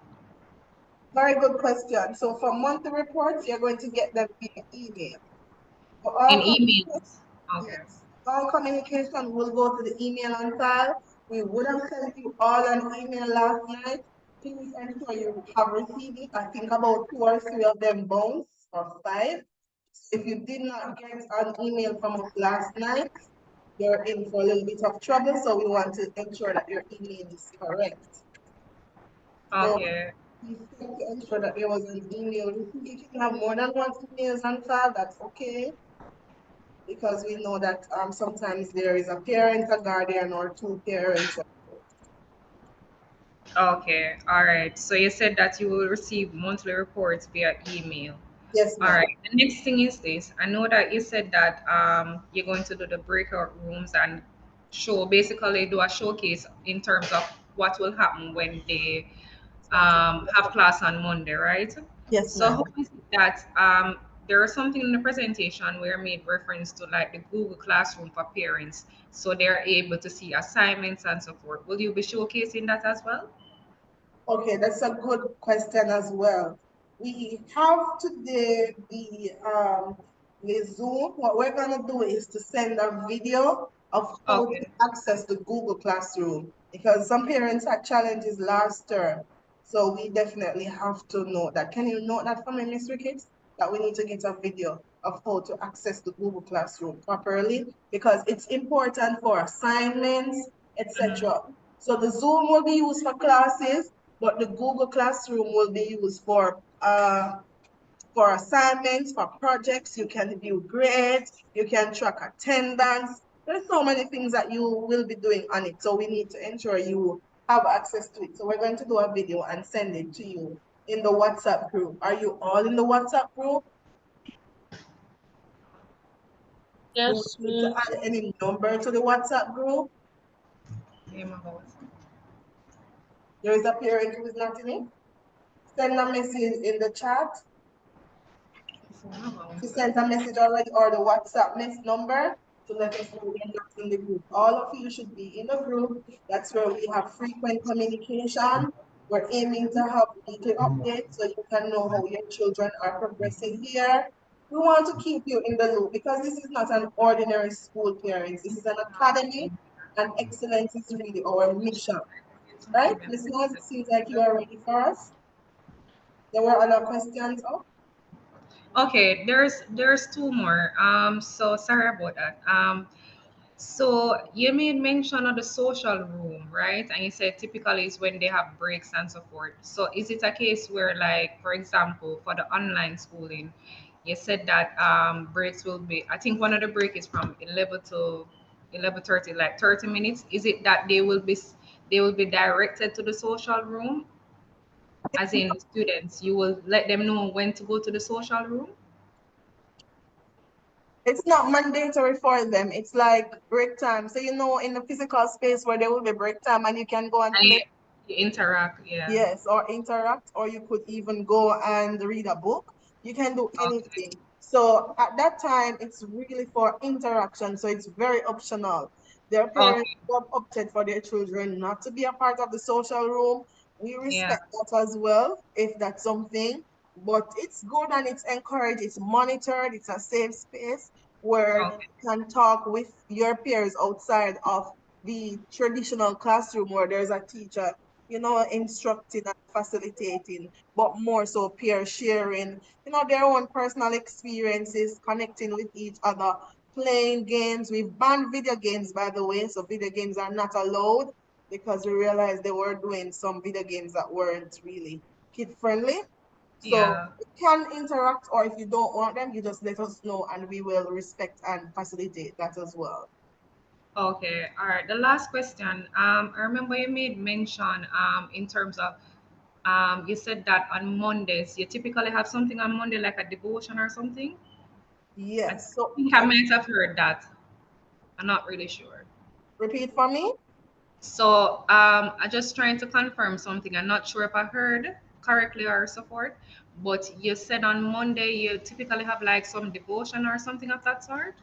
Very good question. So for monthly reports, you're going to get them via email. In emails? Okay. Yes. All communication will go to the email on file. We would have sent you all an email last night. Please ensure you have received it. I think about 2 or 3 of them bounced or 5. So if you did not get an email from us last night, you're in for a little bit of trouble. So we want to ensure that your email is correct. Okay. So please check to ensure that there was an email. If you have more than 1 emails on file, that's okay. Because we know that sometimes there is a parent, a guardian, or 2 parents. Okay, all right. So you said that you will receive monthly reports via email. Yes, All right. The next thing is this. I know that you said that you're going to do the breakout rooms and show, basically do a showcase in terms of what will happen when they have class on Monday, right? Yes, So ma'am. how is it that there was something in the presentation where I made reference to like the Google Classroom for parents, so they're able to see assignments and so forth. Will you be showcasing that as well? Okay, that's a good question as well. We have today the Zoom. What we're gonna do is to send a video of how to access the Google Classroom, because some parents had challenges last term. So we definitely have to know that. Can you note that for me, Miss Ricketts? That we need to get a video of how to access the Google Classroom properly, because it's important for assignments, etc. So the Zoom will be used for classes, but the Google Classroom will be used for assignments, for projects. You can view grades, you can track attendance. There's so many things that you will be doing on it. So we need to ensure you have access to it. So we're going to do a video and send it to you in the WhatsApp group. Are you all in the WhatsApp group? Yes, Do you need to add any number to the WhatsApp group? There is a parent who is not in it. Send a message in the chat. She sent a message already, or the WhatsApp number to let us know you're not in the group. All of you should be in the group. That's where we have frequent communication. We're aiming to have weekly updates so you can know how your children are progressing here. We want to keep you in the loop because this is not an ordinary school, parents. This is an academy, and excellence is really our mission. Right? Listeners, it seems like you are ready for us. There were other questions. Oh. Okay, there's two more. So sorry about that. So you made mention of the social room, right? And you said typically is when they have breaks and so forth. So is it a case where, like, for example, for the online schooling, you said that breaks will be, I think one of the break is from 11 to 11:30, like 30 minutes. Is it that they will be directed to the social room? As in students, you will let them know when to go to the social room? It's not mandatory for them. It's like break time. So, in the physical space where there will be break time and you can go and play. You interact, yeah. Yes, or interact, or you could even go and read a book. You can do anything. So at that time, it's really for interaction. So it's very optional. Their parents have opted for their children not to be a part of the social room. We respect that as well, if that's something. But it's good and it's encouraged, it's monitored, it's a safe space where you can talk with your peers outside of the traditional classroom where there's a teacher, instructing and facilitating, but more so peer sharing, their own personal experiences, connecting with each other, playing games. We've banned video games, by the way, so video games are not allowed because we realized they were doing some video games that weren't really kid friendly. So you can interact, or if you don't want them, you just let us know and we will respect and facilitate that as well. Okay, all right. The last question. I remember you made mention in terms of you said that on Mondays you typically have something on Monday like a devotion or something. Yes. I think I might have heard that. I'm not really sure. Repeat for me. So I'm just trying to confirm something. I'm not sure if I heard correctly or so forth, but you said on Monday you typically have like some devotion or something of that sort.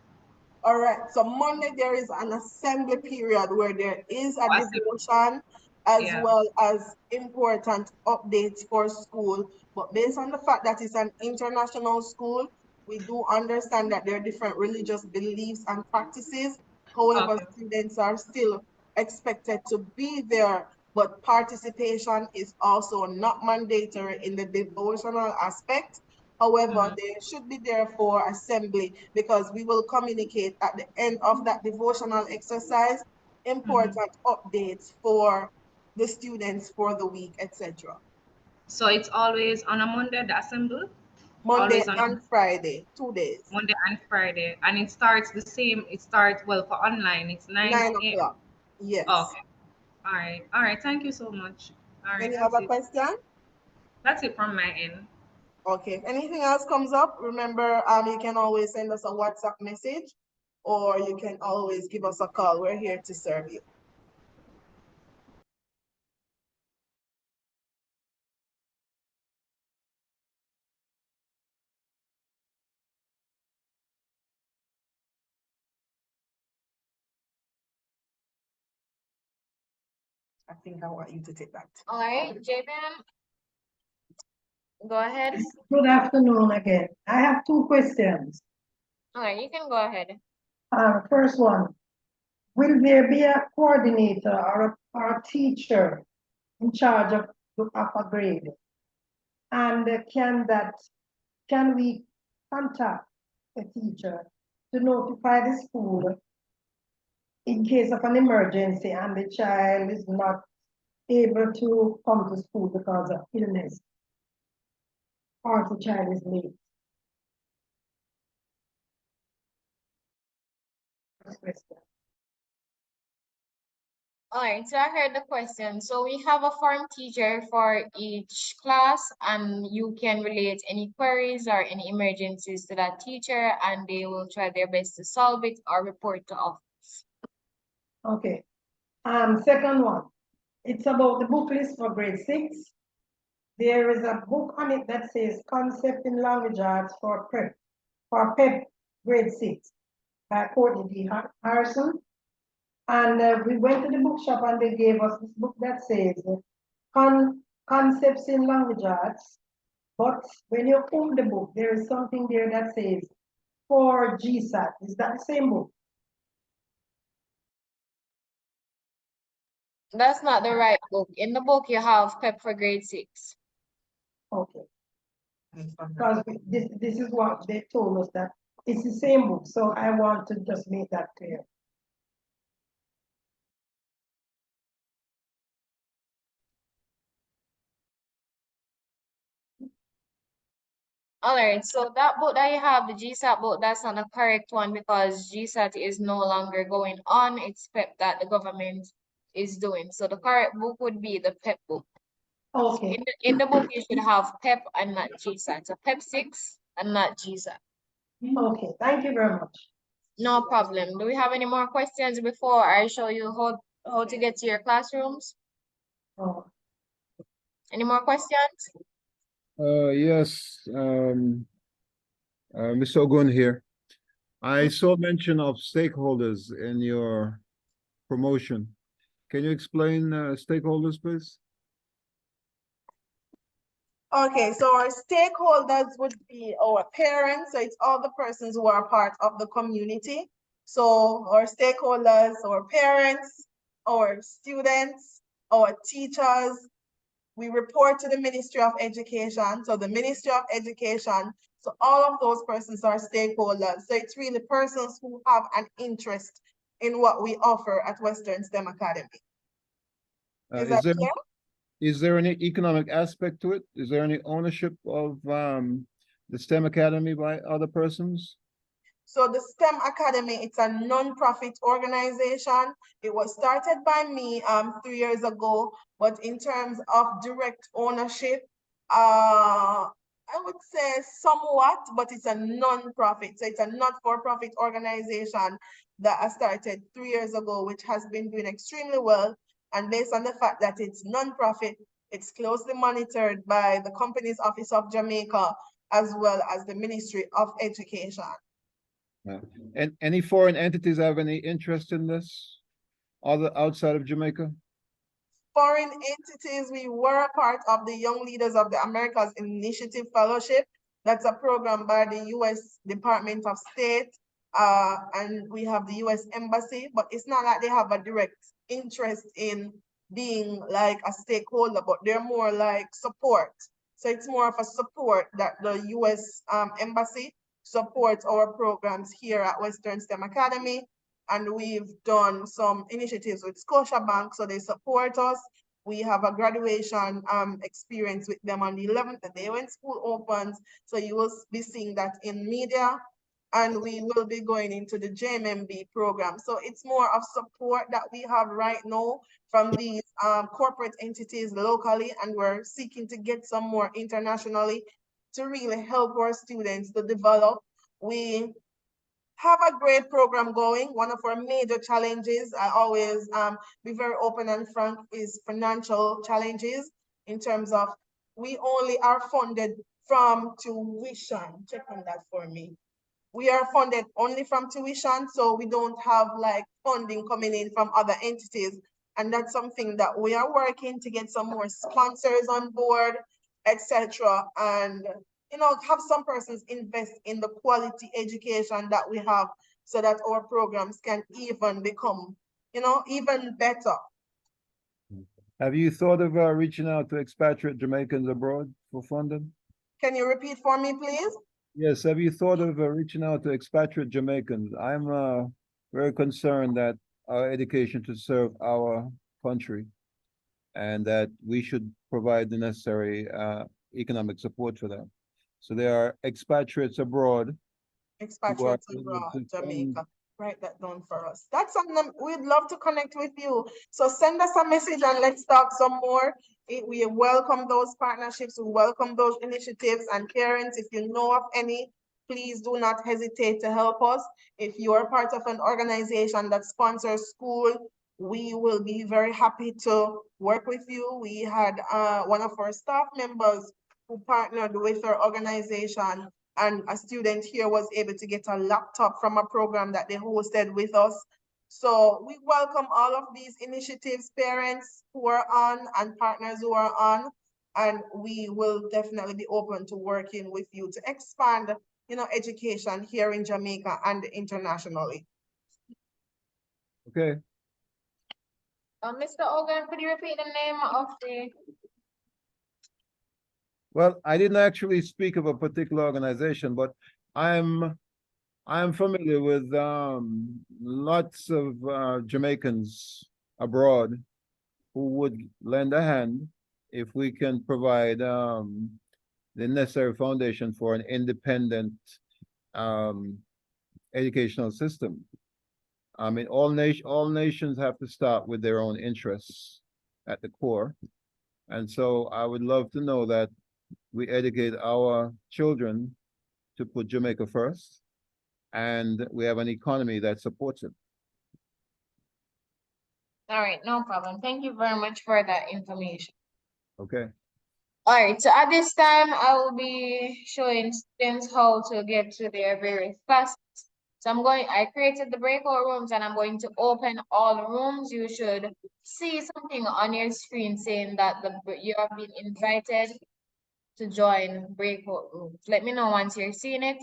All right. So Monday there is an assembly period where there is a devotion as well as important updates for school. But based on the fact that it's an international school, we do understand that there are different religious beliefs and practices. However, students are still expected to be there, but participation is also not mandatory in the devotional aspect. However, they should be there for assembly because we will communicate at the end of that devotional exercise important updates for the students for the week, etc. So it's always on a Monday, the assembly? Monday Always on and Friday, 2 days. Monday and Friday. And it starts the same. It starts, well, for online, it's 9 o'clock. Yes. Okay. All right. All right. Thank you so much. All right. Any That's other it. question? That's it from my end. Okay. If anything else comes up, remember, you can always send us a WhatsApp message or you can always give us a call. We're here to serve you. I think I want you to take that. All right, Javian, go ahead. Good afternoon again. I have two questions. All right, you can go ahead. First one, will there be a coordinator or a teacher in charge of a grade? And can we contact a teacher to notify the school in case of an emergency and the child is not able to come to school because of illness, or the child is late? First question. All right, so I heard the question. So we have a form teacher for each class, and you can relate any queries or any emergencies to that teacher, and they will try their best to solve it or report to office. Okay. Second one, it's about the book list for grade 6. There is a book on it that says Concept in Language Arts for PEP grade 6 by Courtney D. Harrison. And we went to the bookshop and they gave us this book that says Concepts in Language Arts. But when you open the book, there is something there that says for GSAT. Is that the same book? That's not the right book. In the book, you have PEP for grade 6. Okay. Because this is what they told us, that it's the same book. So I want to just make that clear. All right, so that book that you have, the GSAT book, that's not the correct one because GSAT is no longer going on. It's PEP that the government is doing. So the correct book would be the PEP book. Okay. In the book, you should have PEP and not GSAT. So PEP 6 and not GSAT. Okay, thank you very much. No problem. Do we have any more questions before I show you how to get to your classrooms? Oh. Any more questions? Yes, Mr. Ogun here. I saw mention of stakeholders in your promotion. Can you explain stakeholders, please? Okay, so our stakeholders would be our parents. So it's all the persons who are part of the community. So our stakeholders, our parents, our students, our teachers. We report to the Ministry of Education. So the Ministry of Education, so all of those persons are stakeholders. So it's really persons who have an interest in what we offer at Western STEM Academy. Is there any economic aspect to it? Is there any ownership of the STEM Academy by other persons? So the STEM Academy, it's a non-profit organization. It was started by me 3 years ago, but in terms of direct ownership, I would say somewhat, but it's a non-profit. So it's a not-for-profit organization that I started 3 years ago, which has been doing extremely well. And based on the fact that it's non-profit, it's closely monitored by the Companies Office of Jamaica, as well as the Ministry of Education. And any foreign entities have any interest in this, other outside of Jamaica? Foreign entities, we were a part of the Young Leaders of the Americas Initiative Fellowship. That's a program by the U.S. Department of State, and we have the U.S. Embassy, but it's not like they have a direct interest in being like a stakeholder, but they're more like support. So it's more of a support that the U.S. Embassy supports our programs here at Western STEM Academy. And we've done some initiatives with Scotiabank, so they support us. We have a graduation experience with them on the 11th, the day when school opens. So you will be seeing that in media. And we will be going into the JMMB program. So it's more of support that we have right now from these corporate entities locally, and we're seeking to get some more internationally to really help our students to develop. We have a great program going. One of our major challenges, I always be very open and frank, is financial challenges in terms of we only are funded from tuition. Check on that for me. We are funded only from tuition, so we don't have like funding coming in from other entities. And that's something that we are working to get some more sponsors on board, etc. And have some persons invest in the quality education that we have so that our programs can even become, even better. Have you thought of reaching out to expatriate Jamaicans abroad for funding? Can you repeat for me, please? Yes, have you thought of reaching out to expatriate Jamaicans? I'm very concerned that our education should serve our country and that we should provide the necessary economic support for them. So there are expatriates abroad. Expatriates abroad, Jamaica. Write that down for us. That's something we'd love to connect with you. So send us a message and let's talk some more. We welcome those partnerships, we welcome those initiatives, and parents, if you know of any, please do not hesitate to help us. If you are part of an organization that sponsors school, we will be very happy to work with you. We had one of our staff members who partnered with our organization, and a student here was able to get a laptop from a program that they hosted with us. So we welcome all of these initiatives, parents who are on and partners who are on, and we will definitely be open to working with you to expand, education here in Jamaica and internationally. Okay. Mr. Ogan, could you repeat the name of the? Well, I didn't actually speak of a particular organization, but I'm familiar with lots of Jamaicans abroad who would lend a hand if we can provide the necessary foundation for an independent educational system. I mean, all nations have to start with their own interests at the core. And so I would love to know that we educate our children to put Jamaica first, and we have an economy that supports it. All right, no problem. Thank you very much for that information. Okay. All right, so at this time, I will be showing students how to get to their various classes. So I created the breakout rooms and I'm going to open all the rooms. You should see something on your screen saying that you have been invited to join breakout rooms. Let me know once you're seeing it.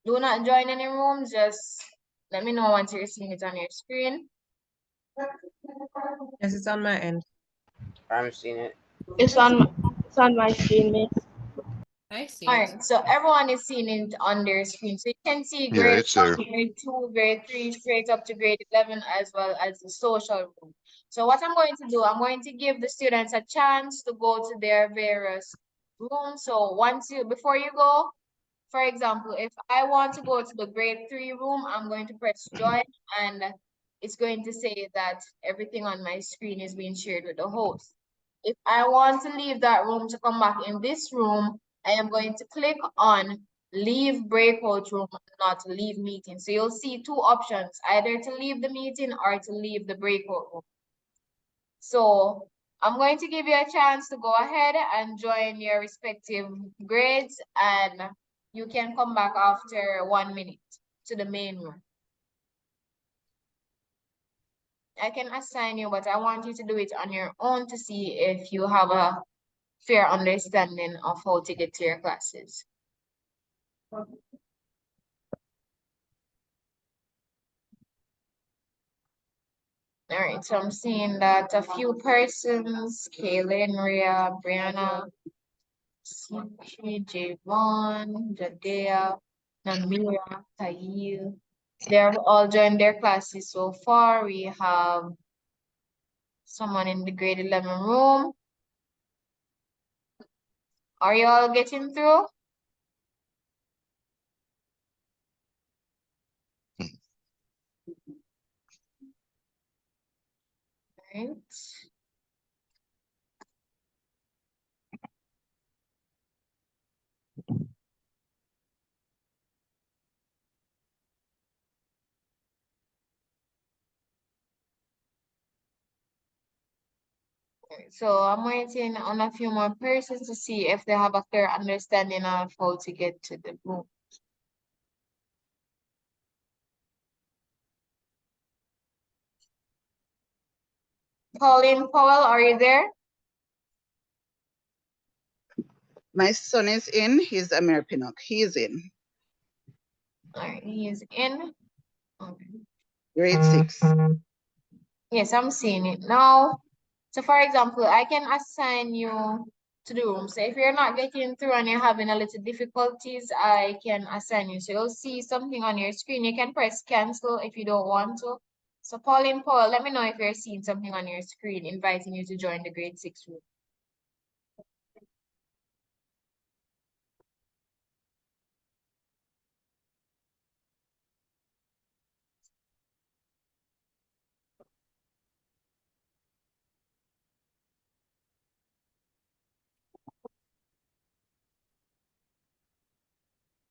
Do not join any rooms, just let me know once you're seeing it on your screen. Yes, it's on my end. I'm seeing it. It's on my screen, miss. I see. All right, so everyone is seeing it on their screen. So you can see Yeah, grade it's there. 1, grade 2, grade 3, straight up to grade 11, as well as the social room. So what I'm going to do, I'm going to give the students a chance to go to their various rooms. So before you go, for example, if I want to go to the grade 3 room, I'm going to press join, and it's going to say that everything on my screen is being shared with the host. If I want to leave that room to come back in this room, I am going to click on leave breakout room, not leave meeting. So you'll see two options, either to leave the meeting or to leave the breakout room. So I'm going to give you a chance to go ahead and join your respective grades, and you can come back after 1 minute to the main room. I can assign you, but I want you to do it on your own to see if you have a fair understanding of how to get to your classes. All right, so I'm seeing that a few persons, Kaylin, Ria, Brianna, CP, Javon, Jadea, Namira, Tail, they have all joined their classes so far. We have someone in the grade 11 room. Are you all getting through? Right. So I'm waiting on a few more persons to see if they have a clear understanding of how to get to the book. Pauline Powell, are you there? My son is in. He's Amir Pinnock. He is in. All right, he is in. Okay. Grade 6. Yes, I'm seeing it now. So for example, I can assign you to the room. So if you're not getting through and you're having a little difficulties, I can assign you. So you'll see something on your screen. You can press cancel if you don't want to. So Pauline Paul, let me know if you're seeing something on your screen inviting you to join the grade 6 room.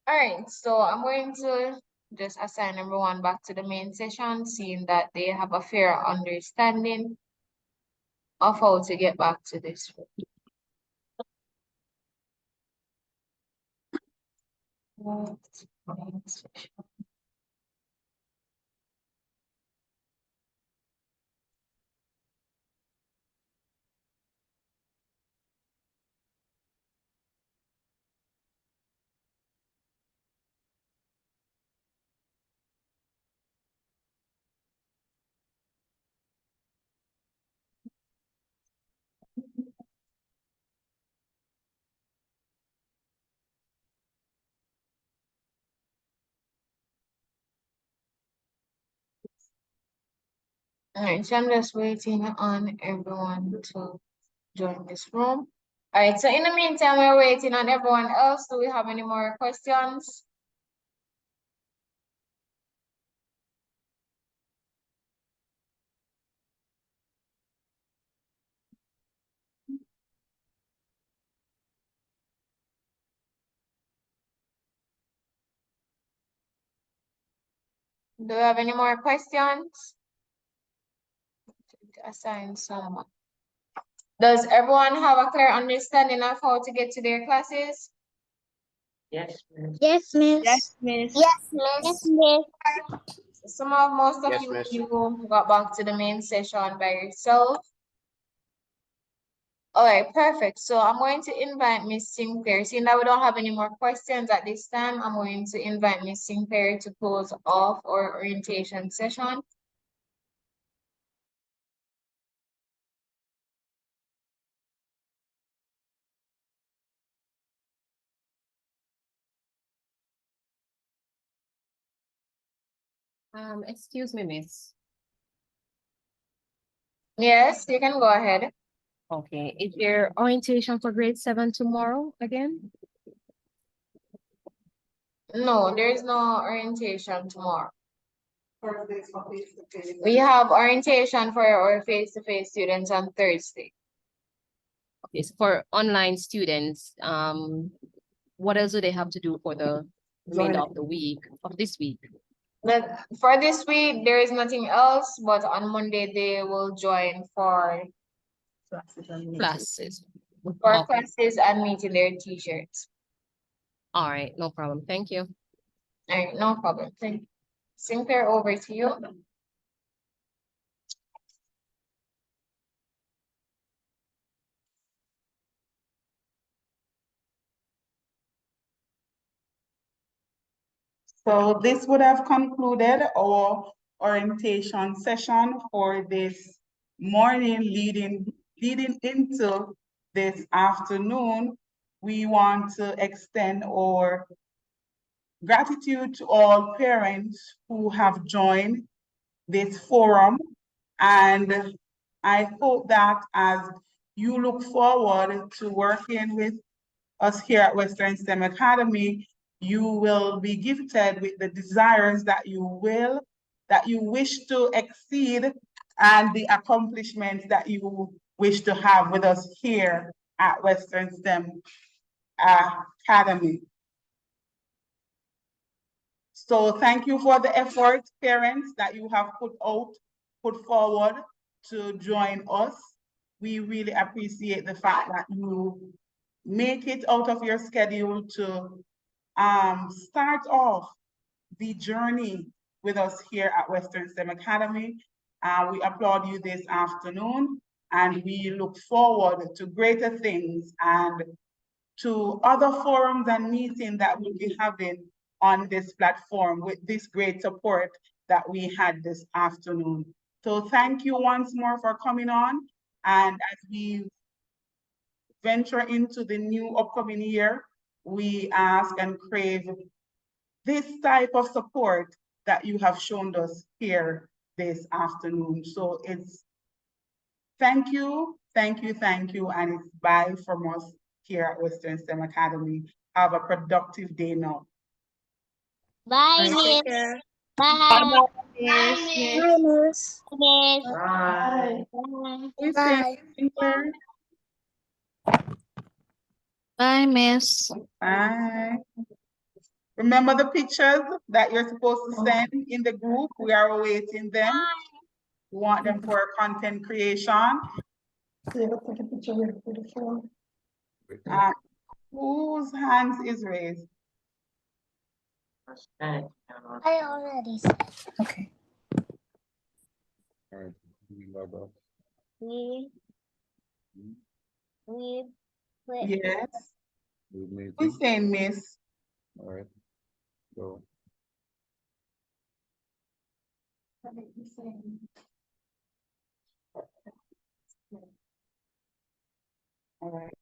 All right, so I'm going to just assign everyone back to the main session, seeing that they have a fair understanding of how to get back to this room. All right, so I'm just waiting on everyone to join this room. All right, so in the meantime, we're waiting on everyone else. Do we have any more questions? Do we have any more questions? Assign someone. Does everyone have a clear understanding of how to get to their classes? Yes, miss. Yes, miss. Yes, miss. Yes, miss. Yes, miss. Most of Yes, miss. you got back to the main session by yourself. All right, perfect. So I'm going to invite Miss Sinclair. Seeing that we don't have any more questions at this time, I'm going to invite Miss Sinclair to close off our orientation session. Excuse me, miss. Yes, you can go ahead. Okay, is there orientation for grade 7 tomorrow again? No, there is no orientation tomorrow. We have orientation for our face-to-face students on Thursday. Okay, so for online students, what else do they have to do for the remainder of the week, of this week? But for this week, there is nothing else, but on Monday they will join for Classes. for Okay. classes and meeting their t-shirts. All right, no problem. Thank you. All right, no problem. Thank you. Sinclair, over to you. So this would have concluded our orientation session for this morning leading into this afternoon. We want to extend our gratitude to all parents who have joined this forum. And I hope that as you look forward to working with us here at Western STEM Academy, you will be gifted with the desires that you wish to exceed and the accomplishments that you wish to have with us here at Western STEM Academy. So thank you for the effort, parents, that you have put forward to join us. We really appreciate the fact that you make it out of your schedule to start off the journey with us here at Western STEM Academy. We applaud you this afternoon, and we look forward to greater things and to other forums and meetings that we'll be having on this platform with this great support that we had this afternoon. So thank you once more for coming on. And as we venture into the new upcoming year, we ask and crave this type of support that you have shown us here this afternoon. So it's thank you, thank you, thank you, and it's bye from us here at Western STEM Academy. Have a productive day now. Bye, Take Miss. care. Bye. Bye, Miss. Miss. Bye. Miss. Bye. Bye, Miss. Bye. Remember the pictures that you're supposed to send in the group? We are awaiting them. We want them for content creation. Whose hands is raised? I already said. Okay. All right. We log off. Yes. Leave Who's saying miss? All right. So. All right.